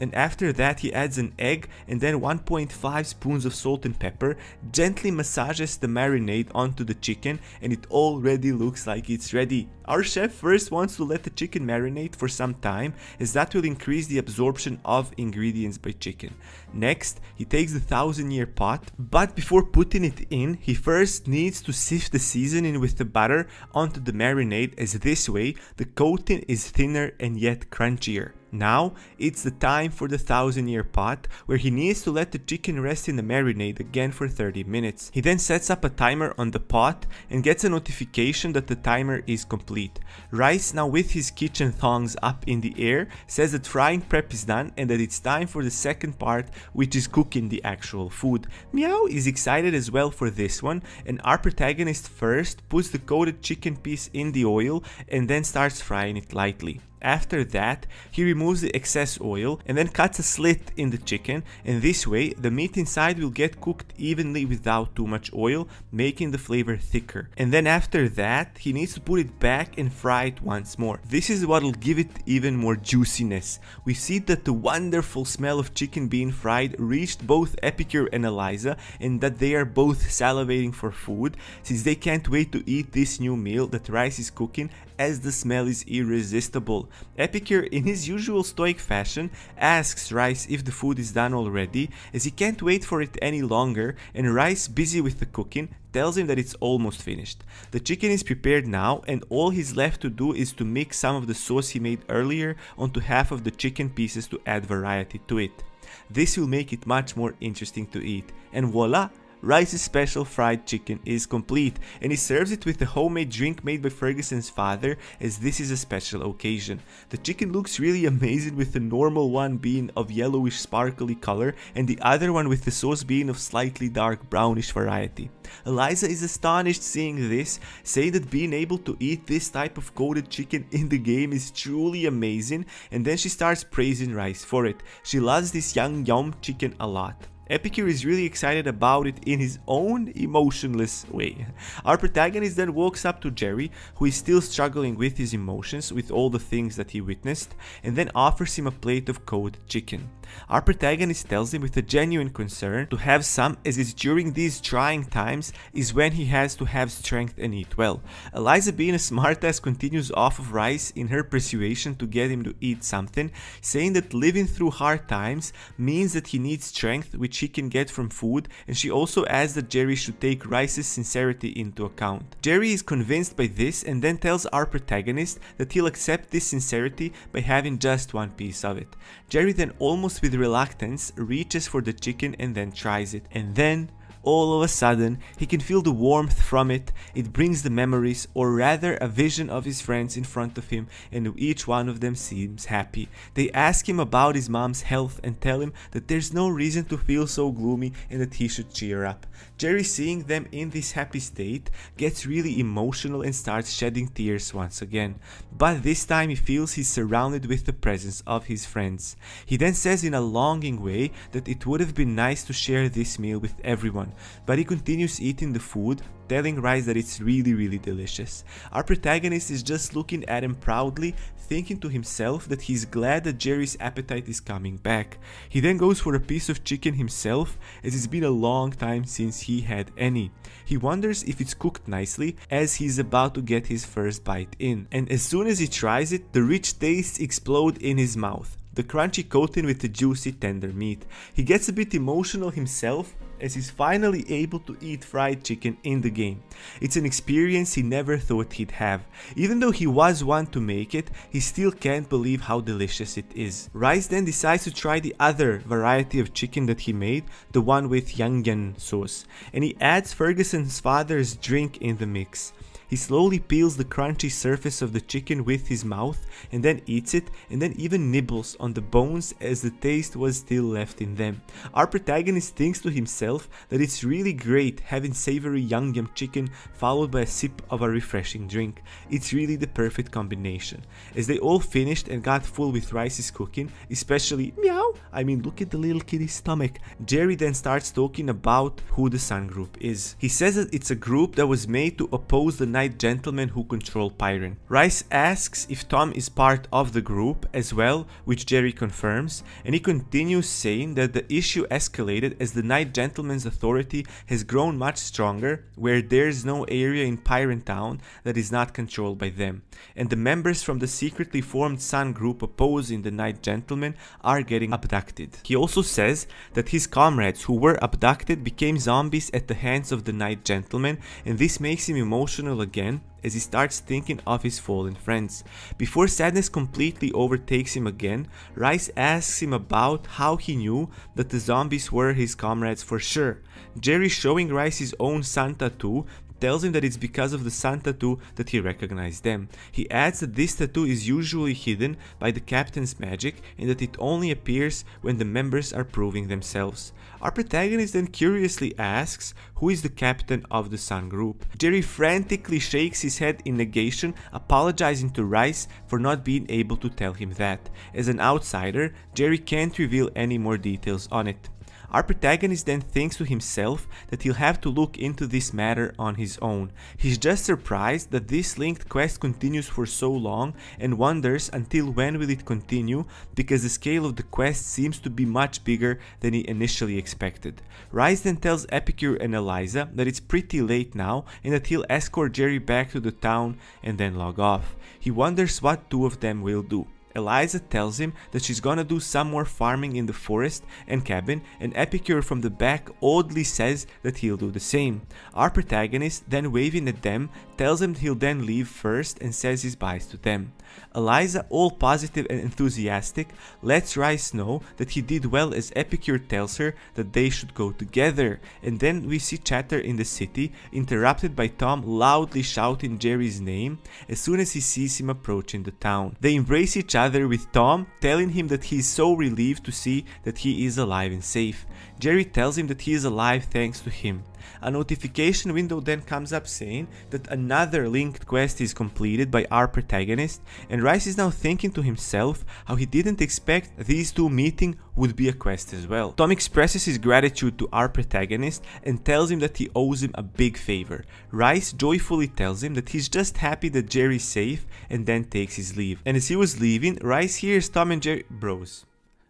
and after that he adds an egg and then 1.5 spoons of salt and pepper, gently massages the marinade onto the chicken, and it already looks like it's ready. Our chef first wants to let the chicken marinate for some time, as that will increase the absorption of ingredients by chicken. Next, he takes the 1000-year pot, but before putting it in, he first needs to sift the seasoning with the butter onto the marinade, as this way the coating is thinner and yet crunchier. Now, it's the time for the 1000-year pot, where he needs to let the chicken rest in the marinade again for 30 minutes. He then sets up a timer on the pot and gets a notification that the timer is complete. Rice, now with his kitchen thongs up in the air, says that frying prep is done and that it's time for the second part, which is cooking the actual food. Meow is excited as well for this one, and our protagonist first puts the coated chicken piece in the oil and then starts frying it lightly. After that, he removes the excess oil and then cuts a slit in the chicken, and this way the meat inside will get cooked evenly without too much oil, making the flavor thicker. And then after that, he needs to put it back and fry it once more. This is what will give it even more juiciness. We see that the wonderful smell of chicken being fried reached both Epicure and Eliza, and that they are both salivating for food, since they can't wait to eat this new meal that Rice is cooking, as the smell is irresistible. Epicure, in his usual stoic fashion, asks Rice if the food is done already, as he can't wait for it any longer, and Rice, busy with the cooking, tells him that it's almost finished. The chicken is prepared now, and all he's left to do is to mix some of the sauce he made earlier onto half of the chicken pieces to add variety to it. This will make it much more interesting to eat, and voila! Rice's special fried chicken is complete, and he serves it with a homemade drink made by Ferguson's father, as this is a special occasion. The chicken looks really amazing, with the normal one being of yellowish sparkly color and the other one with the sauce being of slightly dark brownish variety. Eliza is astonished seeing this, saying that being able to eat this type of coated chicken in the game is truly amazing, and then she starts praising Rice for it. She loves this young yum chicken a lot. Epicure is really excited about it in his own emotionless way. Our protagonist then walks up to Jerry, who is still struggling with his emotions with all the things that he witnessed, and then offers him a plate of coated chicken. Our protagonist tells him with a genuine concern to have some, as it's during these trying times is when he has to have strength and eat well. Eliza, being a smartass, continues off of Rice in her persuasion to get him to eat something, saying that living through hard times means that he needs strength, which she can get from food, and she also adds that Jerry should take Rice's sincerity into account. Jerry is convinced by this and then tells our protagonist that he'll accept this sincerity by having just one piece of it. Jerry then, almost with reluctance, reaches for the chicken and then tries it. And then, all of a sudden, he can feel the warmth from it. It brings the memories, or rather a vision of his friends in front of him, and each one of them seems happy. They ask him about his mom's health and tell him that there's no reason to feel so gloomy and that he should cheer up. Jerry, seeing them in this happy state, gets really emotional and starts shedding tears once again. But this time he feels he's surrounded with the presence of his friends. He then says in a longing way that it would have been nice to share this meal with everyone, but he continues eating the food, telling Rice that it's really delicious. Our protagonist is just looking at him proudly, thinking to himself that he's glad that Jerry's appetite is coming back. He then goes for a piece of chicken himself, as it's been a long time since he had any. He wonders if it's cooked nicely, as he's about to get his first bite in. And as soon as he tries it, the rich tastes explode in his mouth, the crunchy coating with the juicy tender meat. He gets a bit emotional himself, as he's finally able to eat fried chicken in the game. It's an experience he never thought he'd have. Even though he was one to make it, he still can't believe how delicious it is. Rice then decides to try the other variety of chicken that he made, the one with Yangan sauce, and he adds Ferguson's father's drink in the mix. He slowly peels the crunchy surface of the chicken with his mouth and then eats it, and then even nibbles on the bones as the taste was still left in them. Our protagonist thinks to himself that it's really great having savory Yang Yum chicken followed by a sip of a refreshing drink. It's really the perfect combination. As they all finished and got full with Rice's cooking, especially meow, I mean look at the little kitty's stomach, Jerry then starts talking about who the Sun Group is. He says that it's a group that was made to oppose the Night Gentlemen who control Pyron. Rice asks if Tom is part of the group as well, which Jerry confirms, and he continues saying that the issue escalated as the Night Gentleman's authority has grown much stronger, where there's no area in Pyron Town that is not controlled by them, and the members from the secretly formed Sun Group opposing the Night Gentlemen are getting abducted. He also says that his comrades who were abducted became zombies at the hands of the Night Gentlemen, and this makes him emotional again as he starts thinking of his fallen friends. Before sadness completely overtakes him again, Rice asks him about how he knew that the zombies were his comrades for sure. Jerry, showing Rice his own sun tattoo, tells him that it's because of the sun tattoo that he recognized them. He adds that this tattoo is usually hidden by the captain's magic and that it only appears when the members are proving themselves. Our protagonist then curiously asks who is the captain of the Sun Group. Jerry frantically shakes his head in negation, apologizing to Rice for not being able to tell him that. As an outsider, Jerry can't reveal any more details on it. Our protagonist then thinks to himself that he'll have to look into this matter on his own. He's just surprised that this linked quest continues for so long and wonders until when will it continue, because the scale of the quest seems to be much bigger than he initially expected. Rice then tells Epicure and Eliza that it's pretty late now and that he'll escort Jerry back to the town and then log off. He wonders what two of them will do. Eliza tells him that she's gonna do some more farming in the forest and cabin, and Epicure from the back oddly says that he'll do the same. Our protagonist, then waving at them, tells him he'll then leave first and says his byes to them. Eliza, all positive and enthusiastic, lets Rice know that he did well as Epicure tells her that they should go together, and then we see chatter in the city, interrupted by Tom loudly shouting Jerry's name as soon as he sees him approaching the town. They embrace each other with Tom telling him that he is so relieved to see that he is alive and safe. Jerry tells him that he is alive thanks to him. A notification window then comes up saying that another linked quest is completed by our protagonist, and Rice is now thinking to himself how he didn't expect these two meeting would be a quest as well. Tom expresses his gratitude to our protagonist and tells him that he owes him a big favor. Rice joyfully tells him that he's just happy that Jerry's safe and then takes his leave. And as he was leaving, Rice hears Tom and Jerry...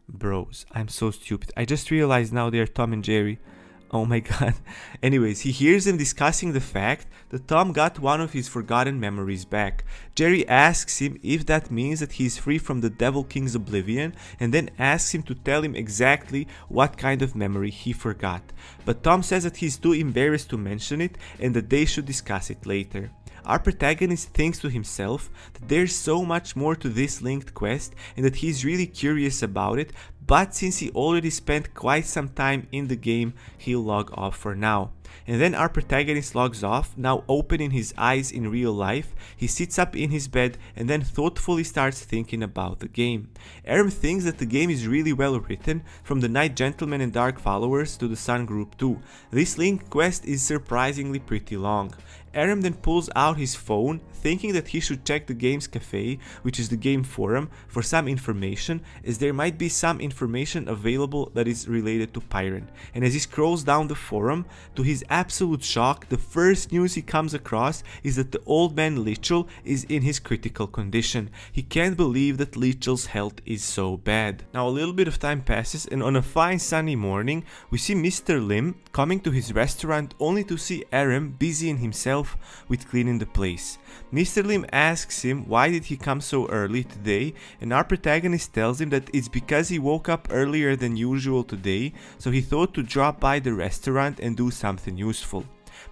Bros, I'm so stupid. I just realized now they're Tom and Jerry. Oh my god. Anyways, he hears them discussing the fact that Tom got one of his forgotten memories back. Jerry asks him if that means that he is free from the Devil King's oblivion, and then asks him to tell him exactly what kind of memory he forgot. But Tom says that he's too embarrassed to mention it and that they should discuss it later. Our protagonist thinks to himself that there's so much more to this linked quest and that he's really curious about it, but since he already spent quite some time in the game, he'll log off for now. And then our protagonist logs off, now opening his eyes in real life. He sits up in his bed and then thoughtfully starts thinking about the game. Aram thinks that the game is really well written, from the Night Gentlemen and Dark Followers to the Sun Group 2. This linked quest is surprisingly pretty long. Aram then pulls out his phone, thinking that he should check the game's cafe, which is the game forum, for some information, as there might be some information available that is related to Pyron. And as he scrolls down the forum, to his absolute shock, the first news he comes across is that the old man Lichel is in his critical condition. He can't believe that Lichel's health is so bad. Now a little bit of time passes, and on a fine sunny morning, we see Mr. Lim coming to his restaurant only to see Aram busying himself with cleaning the place. Mr. Lim asks him why did he come so early today, and our protagonist tells him that it's because he woke up earlier than usual today, so he thought to drop by the restaurant and do something useful.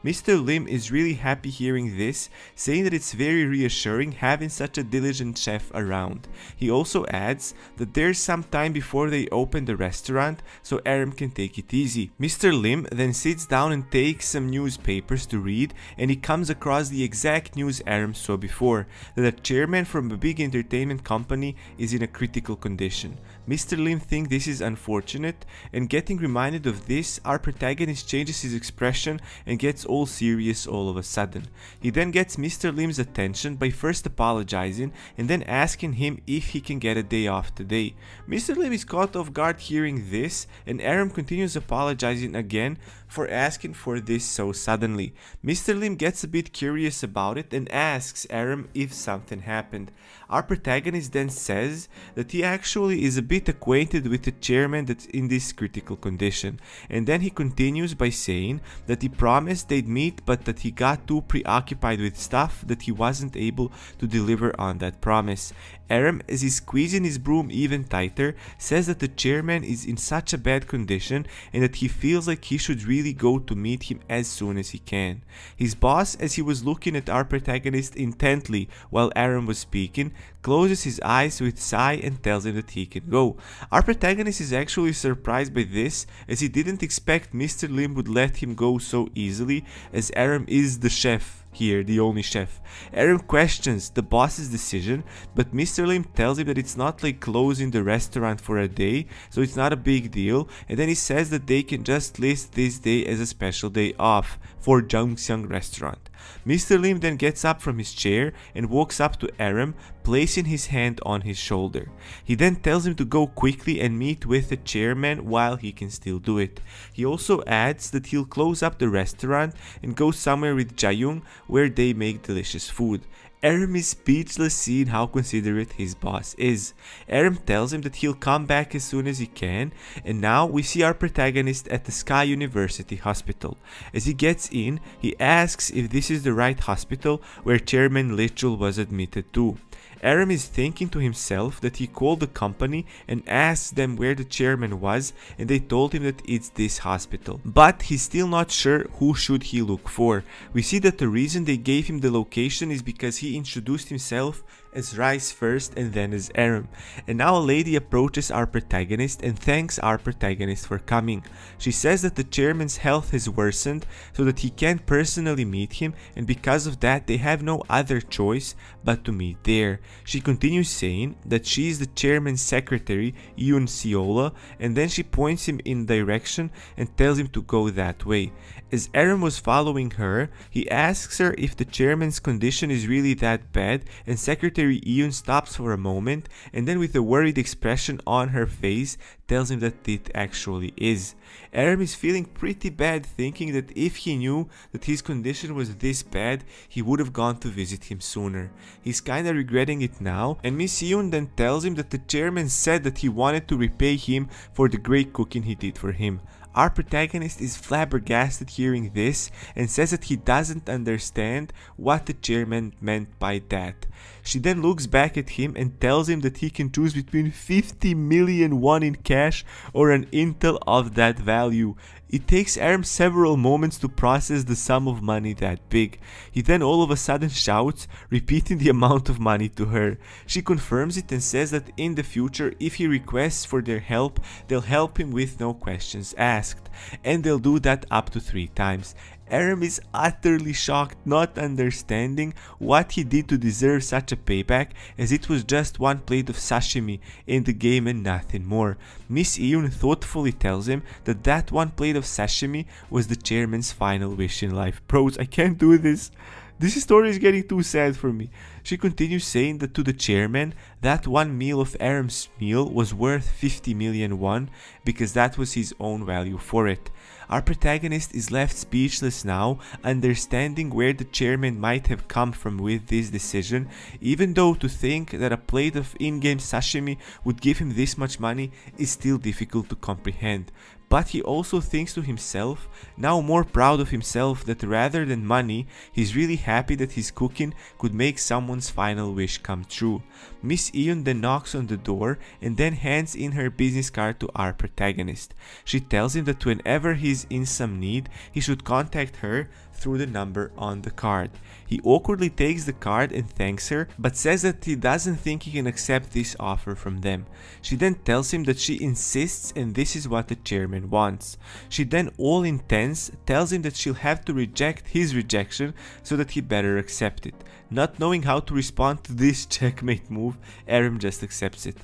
Mr. Lim is really happy hearing this, saying that it's very reassuring having such a diligent chef around. He also adds that there's some time before they open the restaurant, so Aram can take it easy. Mr. Lim then sits down and takes some newspapers to read, and he comes across the exact news Aram saw before, that a chairman from a big entertainment company is in a critical condition. Mr. Lim thinks this is unfortunate, and getting reminded of this, our protagonist changes his expression and gets all serious all of a sudden. He then gets Mr. Lim's attention by first apologizing and then asking him if he can get a day off today. Mr. Lim is caught off guard hearing this, and Aram continues apologizing again for asking for this so suddenly. Mr. Lim gets a bit curious about it and asks Aram if something happened. Our protagonist then says that he actually is a bit acquainted with the chairman that's in this critical condition, and then he continues by saying that he promised they'd meet but that he got too preoccupied with stuff that he wasn't able to deliver on that promise. Aram, as he's squeezing his broom even tighter, says that the chairman is in such a bad condition and that he feels like he should really go to meet him as soon as he can. His boss, as he was looking at our protagonist intently while Aram was speaking, closes his eyes with a sigh and tells him that he can go. Our protagonist is actually surprised by this, as he didn't expect Mr. Lim would let him go so easily, as Aram is the chef here, the only chef. Aram questions the boss's decision, but Mr. Lim tells him that it's not like closing the restaurant for a day, so it's not a big deal, and then he says that they can just list this day as a special day off for Jungseong restaurant. Mr. Lim then gets up from his chair and walks up to Aram, placing his hand on his shoulder. He then tells him to go quickly and meet with the chairman while he can still do it. He also adds that he'll close up the restaurant and go somewhere with Jayung where they make delicious food. Aram is speechless seeing how considerate his boss is. Aram tells him that he'll come back as soon as he can, and now we see our protagonist at the Sky University Hospital. As he gets in, he asks if this is the right hospital where Chairman Lichel was admitted to. Aram is thinking to himself that he called the company and asked them where the chairman was, and they told him that it's this hospital. But he's still not sure who should he look for. We see that the reason they gave him the location is because he introduced himself as Rice first and then as Aram. And now a lady approaches our protagonist and thanks our protagonist for coming. She says that the chairman's health has worsened so that he can't personally meet him, and because of that they have no other choice but to meet there. She continues saying that she is the chairman's secretary, Yoon Seola, and then she points him in direction and tells him to go that way. As Aram was following her, he asks her if the chairman's condition is really that bad, and Secretary Yoon stops for a moment and then with a worried expression on her face tells him that it actually is. Aram is feeling pretty bad, thinking that if he knew that his condition was this bad, he would have gone to visit him sooner. He's kinda regretting it now, and Miss Yoon then tells him that the chairman said that he wanted to repay him for the great cooking he did for him. Our protagonist is flabbergasted hearing this and says that he doesn't understand what the chairman meant by that. She then looks back at him and tells him that he can choose between 50 million won in cash or an intel of that value. It takes Aram several moments to process the sum of money that big. He then all of a sudden shouts, repeating the amount of money to her. She confirms it and says that in the future, if he requests for their help, they'll help him with no questions asked, and they'll do that up to 3 times. Aram is utterly shocked, not understanding what he did to deserve such a payback, as it was just 1 plate of sashimi in the game and nothing more. Miss Iyun thoughtfully tells him that that 1 plate of sashimi was the chairman's final wish in life. Bros, I can't do this. This story is getting too sad for me. She continues saying that to the chairman, that 1 meal of Aram's meal was worth 50 million won because that was his own value for it. Our protagonist is left speechless now, understanding where the chairman might have come from with this decision, even though to think that a plate of in-game sashimi would give him this much money is still difficult to comprehend. But he also thinks to himself, now more proud of himself, that rather than money, he's really happy that his cooking could make someone's final wish come true. Miss Iyun then knocks on the door and then hands in her business card to our protagonist. She tells him that whenever he's in some need, he should contact her through the number on the card. He awkwardly takes the card and thanks her, but says that he doesn't think he can accept this offer from them. She then tells him that she insists and this is what the chairman wants. She then, all intense, tells him that she'll have to reject his rejection so that he better accept it. Not knowing how to respond to this checkmate move, Aram just accepts it.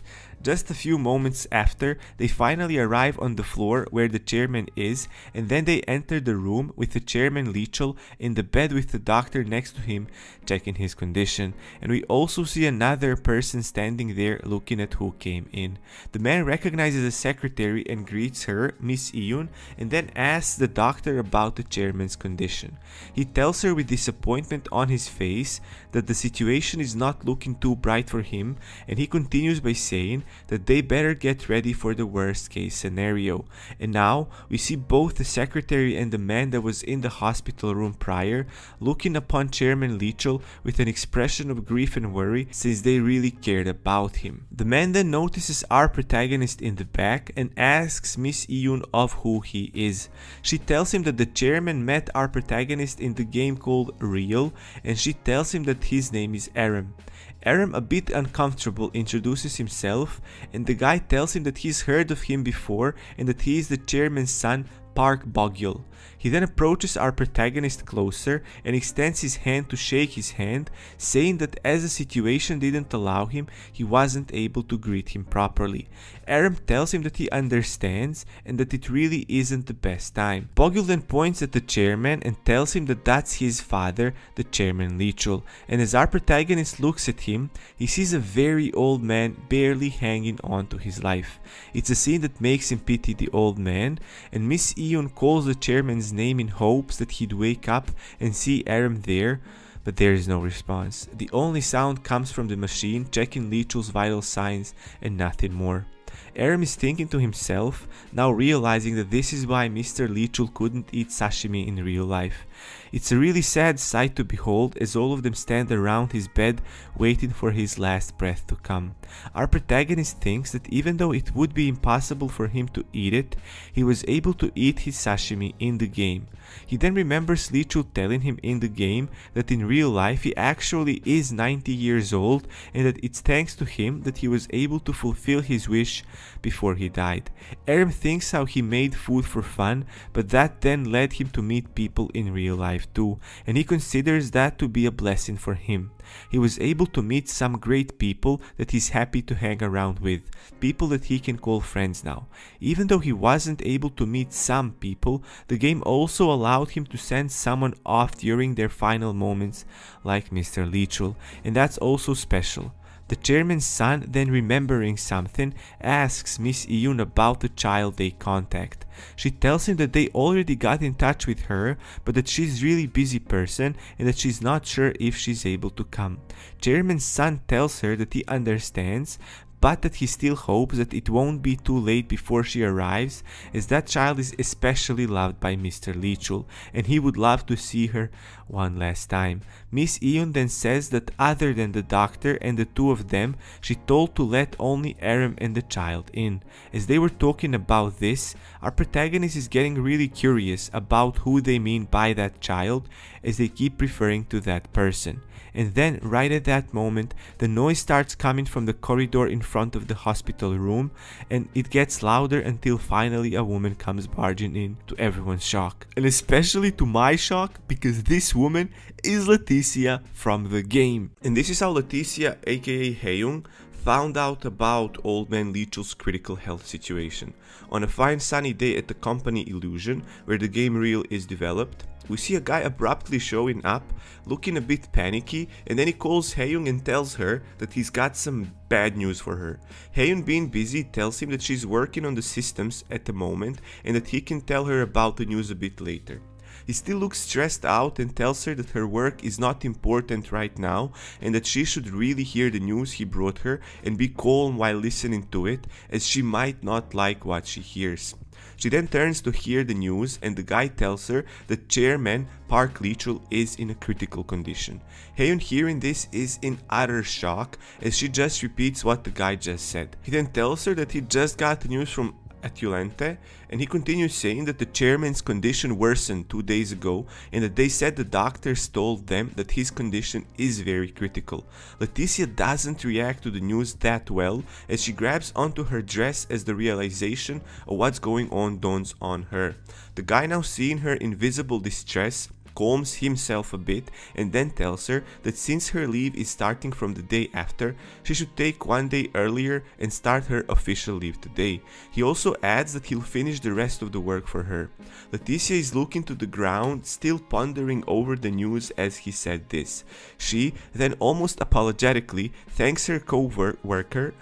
Just a few moments after, they finally arrive on the floor where the chairman is, and then they enter the room with the chairman Lichel in the bed with the doctor next to him checking his condition, and we also see another person standing there looking at who came in. The man recognizes the secretary and greets her, Miss Iyun, and then asks the doctor about the chairman's condition. He tells her with disappointment on his face that the situation is not looking too bright for him, and he continues by saying that they better get ready for the worst case scenario. And now we see both the secretary and the man that was in the hospital room prior looking upon Chairman Lichel with an expression of grief and worry, since they really cared about him. The man then notices our protagonist in the back and asks Miss Iyun of who he is. She tells him that the chairman met our protagonist in the game called Real, and she tells him that his name is Aram. Aram, a bit uncomfortable, introduces himself, and the guy tells him that he's heard of him before and that he is the chairman's son, Park Bogyul. He then approaches our protagonist closer and extends his hand to shake his hand, saying that as the situation didn't allow him, he wasn't able to greet him properly. Aram tells him that he understands and that it really isn't the best time. Bogyul then points at the chairman and tells him that that's his father, the chairman Lichel, and as our protagonist looks at him, he sees a very old man barely hanging on to his life. It's a scene that makes him pity the old man, and Miss Iyun calls the chairman's name in hopes that he'd wake up and see Aram there, but there is no response. The only sound comes from the machine checking Lichel's vital signs and nothing more. Aram is thinking to himself, now realizing that this is why Mr. Lichel couldn't eat sashimi in real life. It's a really sad sight to behold as all of them stand around his bed waiting for his last breath to come. Our protagonist thinks that even though it would be impossible for him to eat it, he was able to eat his sashimi in the game. He then remembers Lichel telling him in the game that in real life he actually is 90 years old and that it's thanks to him that he was able to fulfill his wish before he died. Aram thinks how he made food for fun, but that then led him to meet people in real life too, and he considers that to be a blessing for him. He was able to meet some great people that he's happy to hang around with, people that he can call friends now. Even though he wasn't able to meet some people, the game also allowed him to send someone off during their final moments, like Mr. Lichel, and that's also special. The chairman's son, then remembering something, asks Miss Iyun about the child they contact. She tells him that they already got in touch with her, but that she's a really busy person and that she's not sure if she's able to come. Chairman's son tells her that he understands, but that he still hopes that it won't be too late before she arrives, as that child is especially loved by Mr. Leachul, and he would love to see her one last time. Miss Eon then says that other than the doctor and the two of them, she told to let only Aram and the child in. As they were talking about this, our protagonist is getting really curious about who they mean by that child, as they keep referring to that person. And then, right at that moment, the noise starts coming from the corridor in front of the hospital room, and it gets louder until finally a woman comes barging in, to everyone's shock. And especially to my shock, because this woman is Leticia from the game. And this is how Leticia, aka Haeyoung, found out about Old Man Leachul's critical health situation. On a fine sunny day at the company Illusion, where the game reel is developed, we see a guy abruptly showing up, looking a bit panicky, and then he calls Haeyoung and tells her that he's got some bad news for her. Haeyoung, being busy, tells him that she's working on the systems at the moment and that he can tell her about the news a bit later. He still looks stressed out and tells her that her work is not important right now and that she should really hear the news he brought her and be calm while listening to it, as she might not like what she hears. She then turns to hear the news, and the guy tells her that Chairman Park Leachul is in a critical condition. Haeyoung, hearing this, is in utter shock, as she just repeats what the guy just said. He then tells her that he just got the news from Atulente, and he continues saying that the chairman's condition worsened 2 days ago and that they said the doctors told them that his condition is very critical. Leticia doesn't react to the news that well, as she grabs onto her dress as the realization of what's going on dawns on her. The guy, now seeing her in visible distress, calms himself a bit and then tells her that since her leave is starting from the day after, she should take 1 day earlier and start her official leave today. He also adds that he'll finish the rest of the work for her. Leticia is looking to the ground, still pondering over the news as he said this. She then almost apologetically thanks her co-worker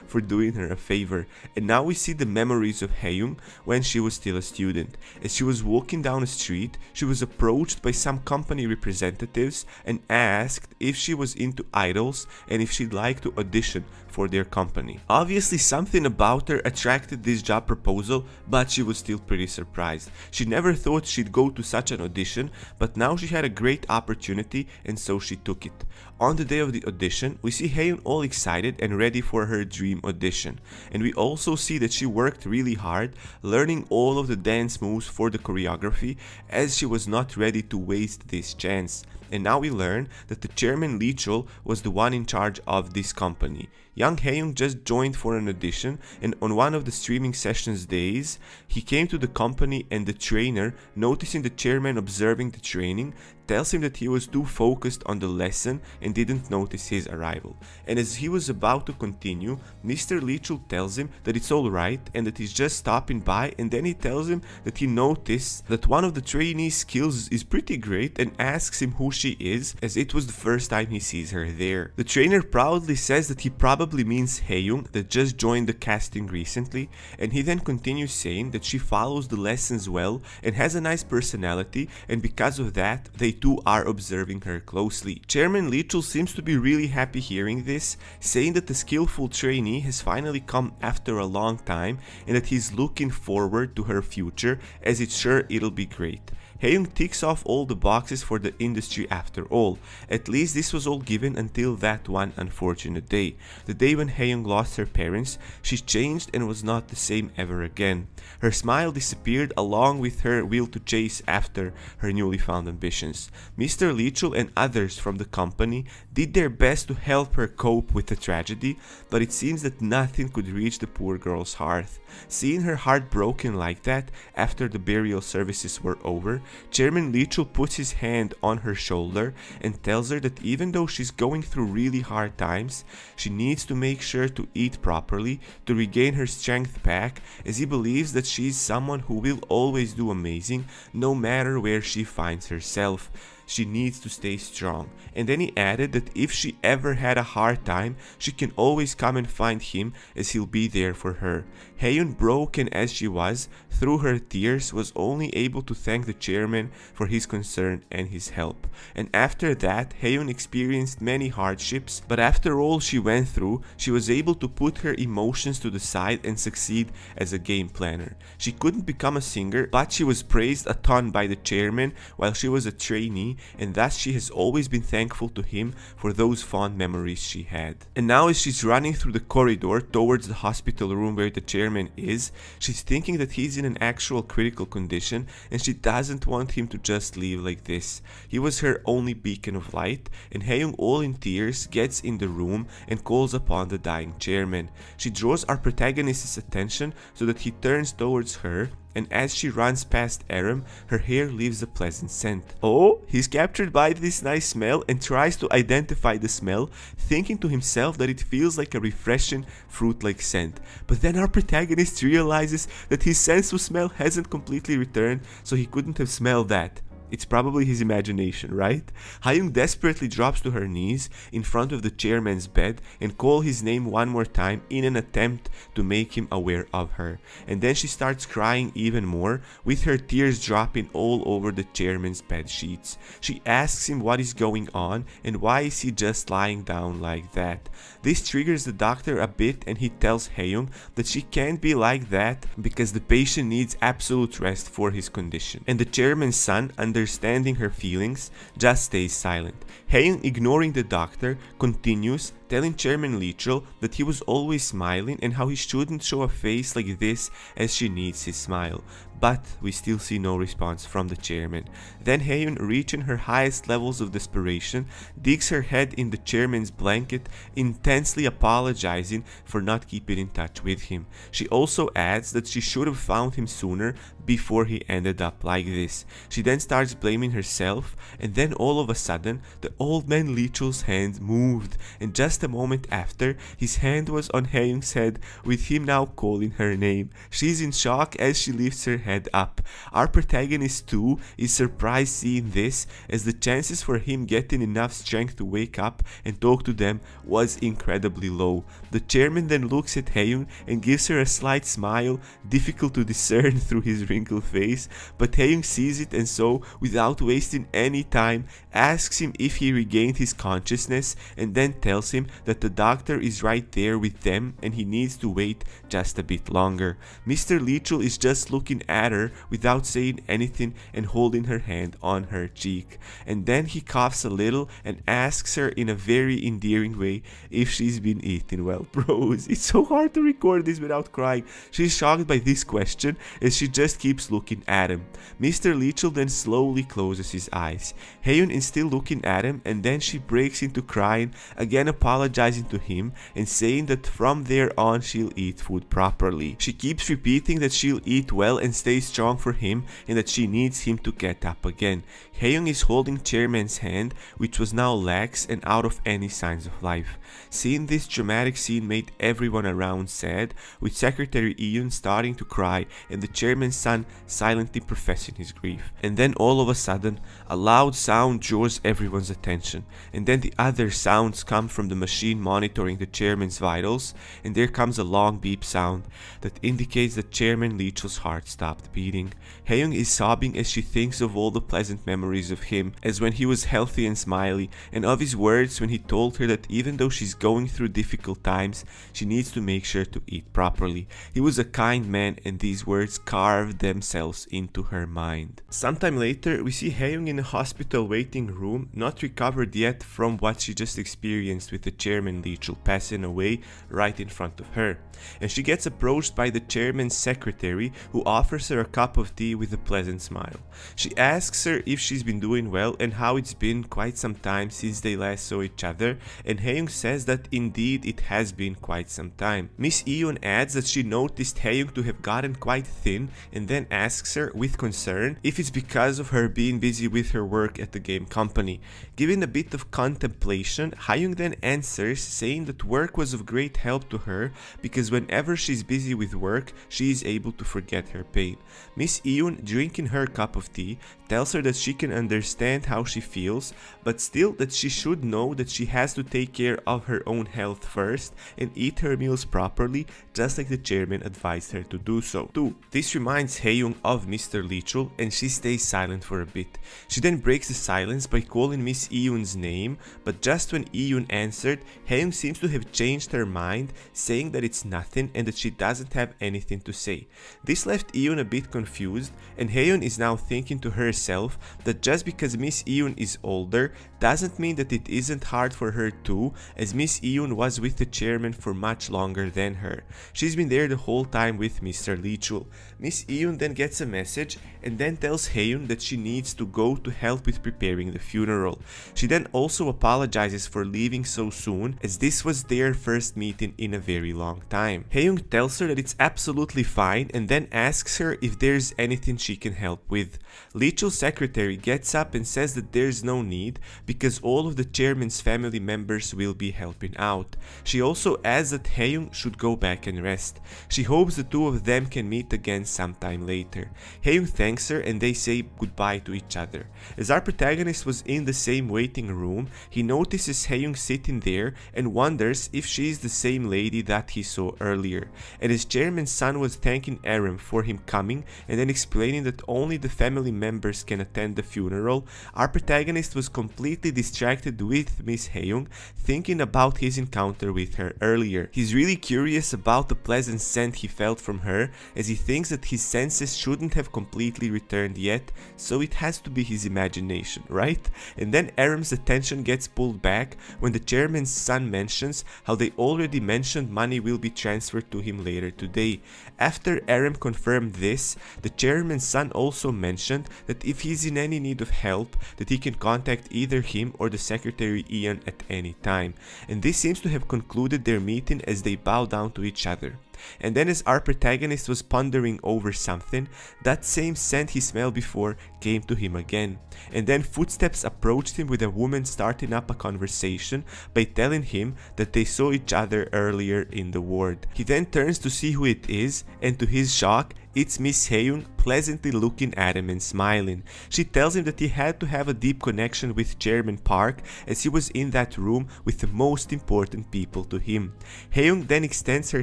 for doing her a favor. And now we see the memories of Haeyoung when she was still a student. As she was walking down the street, she was approached by some company representatives and asked if she was into idols and if she'd like to audition for their company. Obviously, something about her attracted this job proposal, but she was still pretty surprised. She never thought she'd go to such an audition, but now she had a great opportunity and so she took it. On the day of the audition, we see Haeyoung all excited and ready for her dream audition. And we also see that she worked really hard, learning all of the dance moves for the choreography, as she was not ready to waste this chance. And now we learn that the chairman Leachul was the one in charge of this company. Young Haeyoung just joined for an audition, and on one of the streaming sessions days, he came to the company, and the trainer, noticing the chairman observing the training, tells him that he was too focused on the lesson and didn't notice his arrival. And as he was about to continue, Mr. Leachul tells him that it's alright and that he's just stopping by, and then he tells him that he noticed that one of the trainee's skills is pretty great and asks him who she is, as it was the first time he sees her there. The trainer proudly says that he probably means Haeyoung, that just joined the casting recently, and he then continues saying that she follows the lessons well and has a nice personality, and because of that, they too are observing her closely. Chairman Leachul seems to be really happy hearing this, saying that the skillful trainee has finally come after a long time and that he's looking forward to her future, as it's sure it'll be great. Haeyoung ticks off all the boxes for the industry after all. At least this was all given until that one unfortunate day. The day when Haeyoung lost her parents, she changed and was not the same ever again. Her smile disappeared along with her will to chase after her newly found ambitions. Mr. Leachul and others from the company did their best to help her cope with the tragedy, but it seems that nothing could reach the poor girl's heart. Seeing her heart broken like that after the burial services were over, Chairman Leachul puts his hand on her shoulder and tells her that even though she's going through really hard times, she needs to make sure to eat properly to regain her strength back, as he believes that she's someone who will always do amazing no matter where she finds herself. she needs to stay strong. And then he added that if she ever had a hard time, she can always come and find him as he'll be there for her. Haeun, broken as she was, through her tears, was only able to thank the chairman for his concern and his help. And after that, Haeun experienced many hardships, but after all she went through, she was able to put her emotions to the side and succeed as a game planner. She couldn't become a singer, but she was praised a ton by the chairman while she was a trainee, and thus she has always been thankful to him for those fond memories she had. And now as she's running through the corridor towards the hospital room where the chairman is, she's thinking that he's in an actual critical condition and she doesn't want him to just leave like this. He was her only beacon of light, and Haeun, all in tears, gets in the room and calls upon the dying chairman. She draws our protagonist's attention so that he turns towards her, and as she runs past Aram, her hair leaves a pleasant scent. Oh, he's captured by this nice smell and tries to identify the smell, thinking to himself that it feels like a refreshing fruit-like scent. But then our protagonist realizes that his sense of smell hasn't completely returned, so he couldn't have smelled that. It's probably his imagination, right? Haeun desperately drops to her knees in front of the chairman's bed and calls his name one more time in an attempt to make him aware of her. And then she starts crying even more, with her tears dropping all over the chairman's bed sheets. She asks him what is going on and why is he just lying down like that. This triggers the doctor a bit, and he tells Haeun that she can't be like that because the patient needs absolute rest for his condition. And the chairman's son, understanding her feelings, just stays silent. Haeun, ignoring the doctor, continues, telling Chairman Leechel that he was always smiling and how he shouldn't show a face like this as she needs his smile. But we still see no response from the chairman. Then Haeun, reaching her highest levels of desperation, digs her head in the chairman's blanket, intensely apologizing for not keeping in touch with him. She also adds that she should have found him sooner before he ended up like this. She then starts blaming herself, and then all of a sudden, the old man Leechel's hand moved, and just a moment after, his hand was on Haeun's head, with him now calling her name. She's in shock as she lifts her head up. Our protagonist too is surprised seeing this, as the chances for him getting enough strength to wake up and talk to them was incredibly low. The chairman then looks at Haeun and gives her a slight smile, difficult to discern through his wrinkled face, but Haeun sees it, and so, without wasting any time, asks him if he regained his consciousness, and then tells him that the doctor is right there with them and he needs to wait just a bit longer. Mr. Leechel is just looking at her without saying anything and holding her hand on her cheek. And then he coughs a little and asks her in a very endearing way if she's been eating well. Bros, it's so hard to record this without crying. She's shocked by this question as she just keeps looking at him. Mr. Leechel then slowly closes his eyes. Haeun is still looking at him, and then she breaks into crying, again apologizing to him and saying that from there on she'll eat food properly. She keeps repeating that she'll eat well and stay strong for him, and that she needs him to get up again. Haeun is holding Chairman's hand, which was now lax and out of any signs of life. Seeing this dramatic scene made everyone around sad, with Secretary Eun starting to cry and the chairman's son silently professing his grief. And then all of a sudden, a loud sound draws everyone's attention, and then the other sounds come from the machine monitoring the chairman's vitals, and there comes a long beep sound that indicates that Chairman Leechel's heart stopped beating. Haeun is sobbing as she thinks of all the pleasant memories of him as when he was healthy and smiley, and of his words when he told her that even though she's going through difficult times, she needs to make sure to eat properly. He was a kind man, and these words carved themselves into her mind. Sometime later, we see Haeun in a hospital waiting room, not recovered yet from what she just experienced with the chairman Leechel passing away right in front of her. And she gets approached by the chairman's secretary, who offers her a cup of tea with a pleasant smile. She asks her if she's been doing well and how it's been quite some time since they last saw each other, and Haeun says that indeed it has been quite some time. Miss Eun adds that she noticed Haeun to have gotten quite thin, and then asks her with concern if it's because of her being busy with her work at the game company. Given a bit of contemplation, Haeun then ends answers saying that work was of great help to her because whenever she's busy with work, she is able to forget her pain. Miss Eun, drinking her cup of tea, tells her that she can understand how she feels, but still that she should know that she has to take care of her own health first and eat her meals properly, just like the chairman advised her to do so. 2. This reminds Hae-young of Mr. Lichul, and she stays silent for a bit. She then breaks the silence by calling Miss Eun's name, but just when Eun answered, Hae-young seems to have changed her mind, saying that it's nothing and that she doesn't have anything to say. This left Eun a bit confused, and Hae-young is now thinking to herself that just because Miss Eun is older doesn't mean that it isn't hard for her too, as Miss Eun was with the chairman for much longer than her. She's been there the whole time with Mr. Lichul. Miss Eun then gets a message and then tells Hae-young that she needs to go to help with preparing the funeral. She then also apologizes for leaving so soon, as this was their first meeting in a very long time. Hae-young tells her that it's absolutely fine and then asks her if there's anything she can help with. Lichul's secretary gets up and says that there's no need because all of the chairman's family members will be helping out. She also adds that Hae-young should go back and rest. She hopes the two of them can meet again sometime later. Hae-young thanks her and they say goodbye to each other. As our protagonist was in the same waiting room, he notices Hae-young sitting there and wonders if she is the same lady that he saw earlier. And his chairman's son was thanking Aram for him coming and then explaining that only the family members can attend the funeral, our protagonist was completely distracted with Miss Hae-young, thinking about his encounter with her earlier. He's really curious about the pleasant scent he felt from her, as he thinks that his senses shouldn't have completely returned yet, so it has to be his imagination, right? And then Aram's attention gets pulled back when the chairman's son mentions how they already mentioned money will be transferred to him later today. After Aram confirmed this, the chairman's son also mentioned that if he's in any need of help, that he can contact either him or the secretary Ian at any time. And this seems to have concluded their meeting as they bow down to each other. And then as our protagonist was pondering over something, that same scent he smelled before came to him again. And then footsteps approached him with a woman starting up a conversation by telling him that they saw each other earlier in the ward. He then turns to see who it is, and to his shock, it's Miss Hae-young pleasantly looking at him and smiling. She tells him that he had to have a deep connection with Chairman Park, as he was in that room with the most important people to him. Hae-young then extends her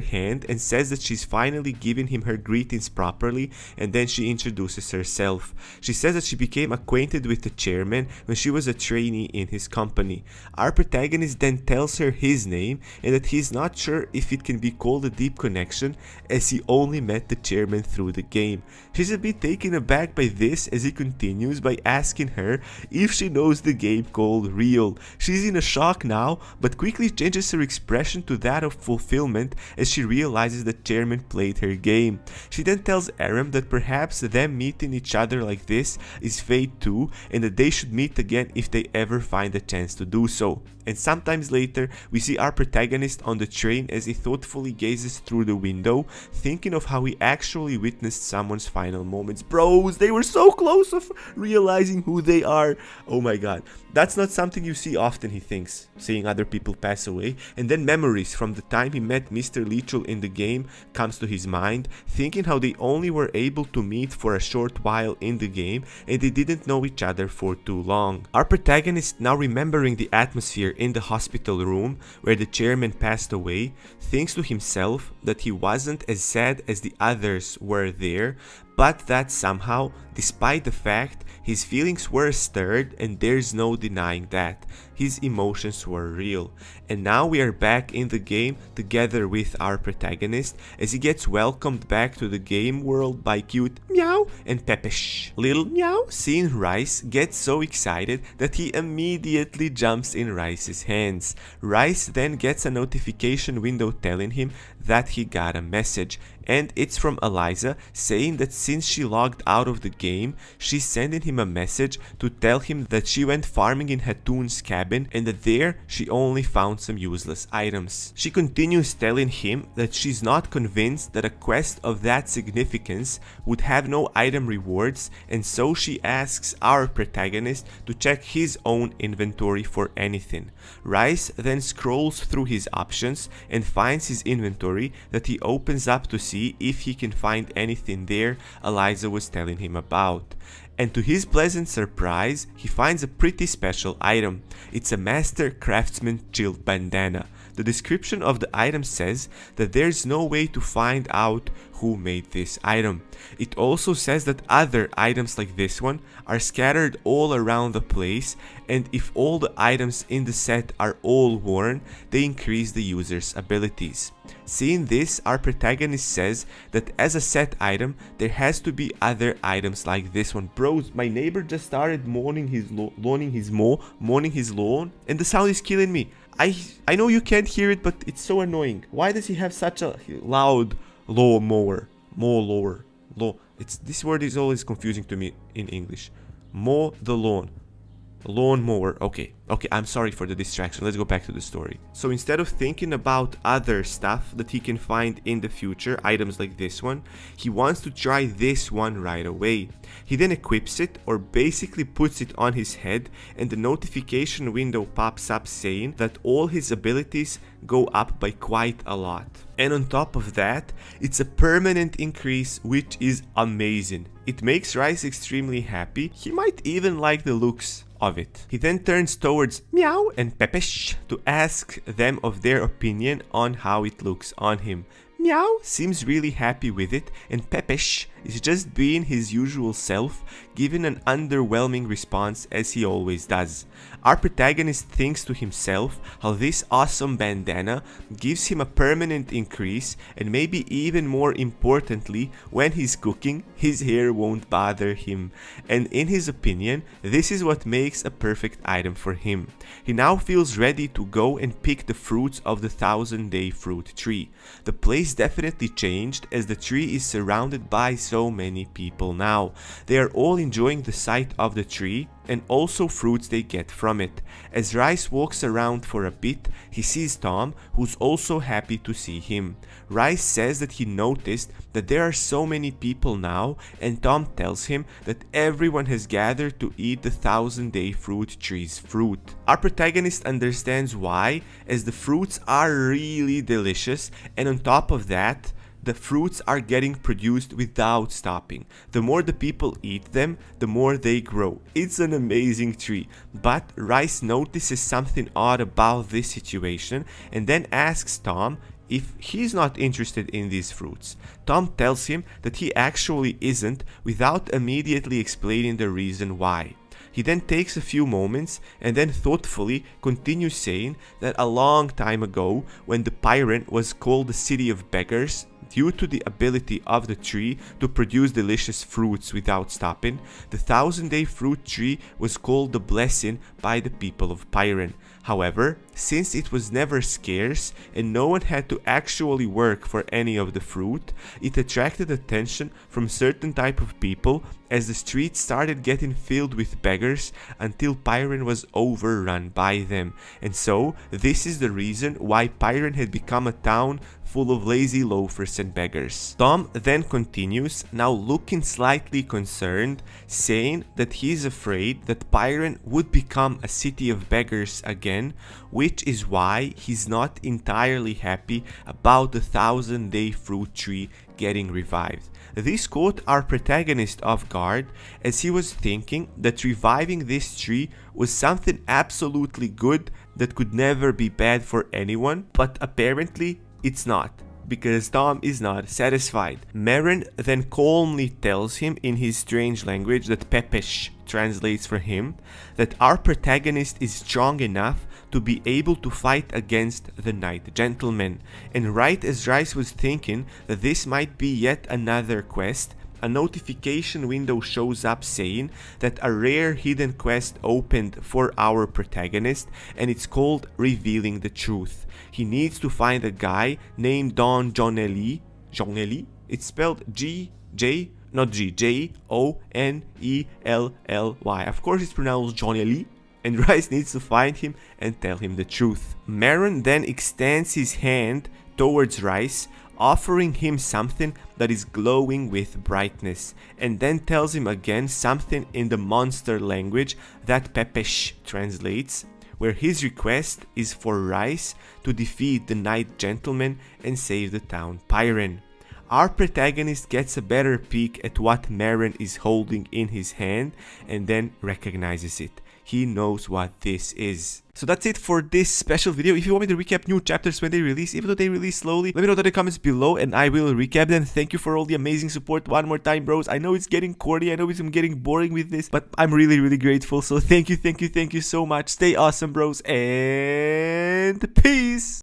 hand and says that she's finally giving him her greetings properly, and then she introduces herself. She says that she became acquainted with the chairman when she was a trainee in his company. Our protagonist then tells her his name and that he's not sure if it can be called a deep connection, as he only met the chairman through the game. She's a bit taken aback by this, as he continues by asking her if she knows the game called Real. She's in a shock now, but quickly changes her expression to that of fulfillment as she realizes that Chairman played her game. She then tells Aram that perhaps them meeting each other like this is fate too, and that they should meet again if they ever find a chance to do so. And sometimes later, we see our protagonist on the train as he thoughtfully gazes through the window, thinking of how he actually witnessed someone's final moments. Bros, they were so close of realizing who they are. Oh my god. That's not something you see often, he thinks, seeing other people pass away. And then memories from the time he met Mr. Lichul in the game comes to his mind, thinking how they only were able to meet for a short while in the game and they didn't know each other for too long. Our protagonist, now remembering the atmosphere in the hospital room where the chairman passed away, thinks to himself that he wasn't as sad as the others were there, but that somehow, despite the fact his feelings were stirred, and there's no denying that, his emotions were real. And now we are back in the game together with our protagonist as he gets welcomed back to the game world by cute Meow and Pepesh. Little Meow, seeing Rice, gets so excited that he immediately jumps in Rice's hands. Rice then gets a notification window telling him that he got a message, and it's from Eliza saying that since she logged out of the game, she's sending him a message to tell him that she went farming in Hatun's cabin and that there she only found some useless items. She continues telling him that she's not convinced that a quest of that significance would have no item rewards, and so she asks our protagonist to check his own inventory for anything. Rice then scrolls through his options and finds his inventory that he opens up to see if he can find anything there Eliza was telling him about. And to his pleasant surprise, he finds a pretty special item. It's a master craftsman jeweled bandana. The description of the item says that there's no way to find out who made this item. It also says that other items like this one are scattered all around the place, and if all the items in the set are all worn, they increase the user's abilities. Seeing this, our protagonist says that as a set item, there has to be other items like this one. Bros, my neighbor just started mowing his lawn, and the sound is killing me. I know you can't hear it, but it's so annoying. Why does he have such a loud lawnmower? This word is always confusing to me in English. Mow the lawn. Lawnmower. Okay, I'm sorry for the distraction. Let's go back to the story. So instead of thinking about other stuff that he can find in the future, items like this one, he wants to try this one right away. He then equips it, or basically puts it on his head, and the notification window pops up saying that all his abilities go up by quite a lot. And on top of that, it's a permanent increase, which is amazing. It makes Rice extremely happy. He might even like the looks of it. He then turns towards Meow and Pepesh to ask them of their opinion on how it looks on him. Meow seems really happy with it, and Pepesh is just being his usual self, giving an underwhelming response as he always does. Our protagonist thinks to himself how this awesome bandana gives him a permanent increase, and maybe even more importantly, when he's cooking, his hair won't bother him. And in his opinion, this is what makes a perfect item for him. He now feels ready to go and pick the fruits of the 1000-day fruit tree. The place definitely changed as the tree is surrounded by so many people now. They are all enjoying the sight of the tree and also fruits they get from it. As Rice walks around for a bit, he sees Tom, who's also happy to see him. Rice says that he noticed that there are so many people now, and Tom tells him that everyone has gathered to eat the 1000-day fruit tree's fruit. Our protagonist understands why, as the fruits are really delicious, and on top of that, the fruits are getting produced without stopping. The more the people eat them, the more they grow. It's an amazing tree. But Rice notices something odd about this situation and then asks Tom if he's not interested in these fruits. Tom tells him that he actually isn't, without immediately explaining the reason why. He then takes a few moments and then thoughtfully continues saying that a long time ago, when the Pyrrhen was called the City of Beggars, due to the ability of the tree to produce delicious fruits without stopping, the 1000-day fruit tree was called the Blessing by the people of Pyrrhen. However, since it was never scarce and no one had to actually work for any of the fruit, it attracted attention from certain type of people as the streets started getting filled with beggars until Pyrrhen was overrun by them. And so, this is the reason why Pyrrhen had become a town full of lazy loafers and beggars. Tom then continues, now looking slightly concerned, saying that he's afraid that Pyrrhen would become a city of beggars again, which is why he's not entirely happy about the 1000-day fruit tree getting revived. This caught our protagonist off guard, as he was thinking that reviving this tree was something absolutely good that could never be bad for anyone, but apparently it's not, because Tom is not satisfied. Meren then calmly tells him in his strange language that Pepesh translates for him that our protagonist is strong enough to be able to fight against the Knight Gentleman. And right as Rice was thinking that this might be yet another quest, a notification window shows up saying that a rare hidden quest opened for our protagonist, and it's called Revealing the Truth. He needs to find a guy named Don Jonelli. It's spelled not G, Jonelly. Of course it's pronounced Johnny, and Rice needs to find him and tell him the truth. Maron then extends his hand towards Rice, offering him something that is glowing with brightness, and then tells him again something in the monster language that Pepesh translates, where his request is for Rice to defeat the Night Gentleman and save the town Pyren. Our protagonist gets a better peek at what Maron is holding in his hand and then recognizes it. He knows what this is. So that's it for this special video. If you want me to recap new chapters when they release, even though they release slowly, let me know in the comments below and I will recap them. Thank you for all the amazing support one more time, bros. I know it's getting corny, I know I'm getting boring with this, but I'm really grateful. So thank you so much. Stay awesome, bros, and peace!